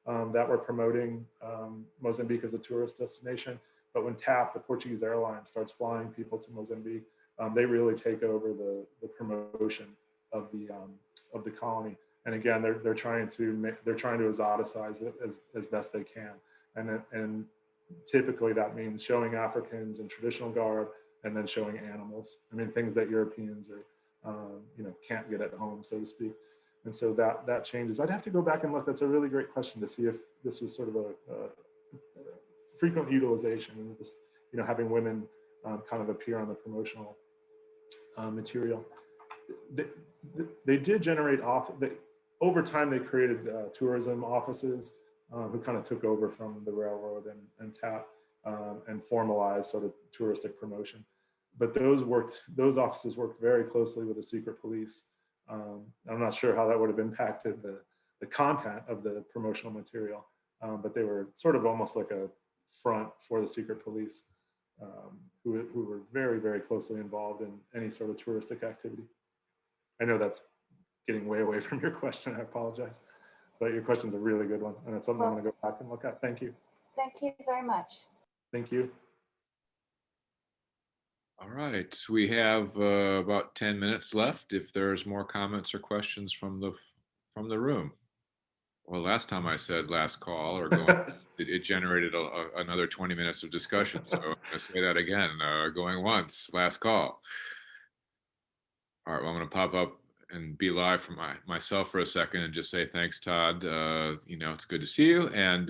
that were promoting Mozambique as a tourist destination. But when TAP, the Portuguese airline, starts flying people to Mozambique, they really take over the promotion of the colony. And again, they're trying to exoticize it as best they can. And typically that means showing Africans in traditional garb and then showing animals. I mean, things that Europeans are, you know, can't get at home, so to speak. And so that changes. I'd have to go back and look. That's a really great question to see if this was sort of a frequent utilization and just, you know, having women kind of appear on the promotional material. They did generate over time. They created tourism offices who kind of took over from the railroad and TAP and formalized sort of touristic promotion. But those offices worked very closely with the secret police. I'm not sure how that would have impacted the content of the promotional material, but they were sort of almost like a front for the secret police who were very closely involved in any sort of touristic activity. I know that's getting way away from your question, I apologize, but your question's a really good one, and it's something I'm gonna go back and look at. Thank you. Thank you very much. Thank you. All right, we have about 10 minutes left. If there's more comments or questions from the room. Well, last time I said last call or going, it generated another 20 minutes of discussion. So I'm gonna say that again, going once, last call. All right, well, I'm gonna pop up and be live for myself for a second and just say thanks, Todd. You know, it's good to see you. And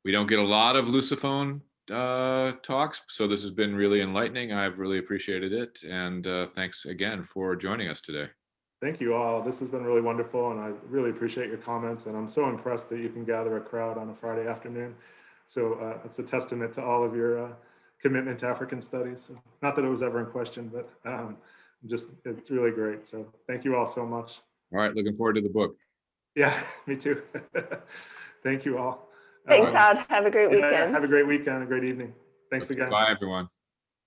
we don't get a lot of Lusophone talks, so this has been really enlightening. I've really appreciated it. And thanks again for joining us today. Thank you all. This has been really wonderful, and I really appreciate your comments. And I'm so impressed that you can gather a crowd on a Friday afternoon. So it's a testament to all of your commitment to African studies. Not that it was ever in question, but it's really great. So thank you all so much. All right, looking forward to the book. Yeah, me too. Thank you all. Thanks, Todd. Have a great weekend. Have a great weekend, a great evening. Thanks again. Bye, everyone.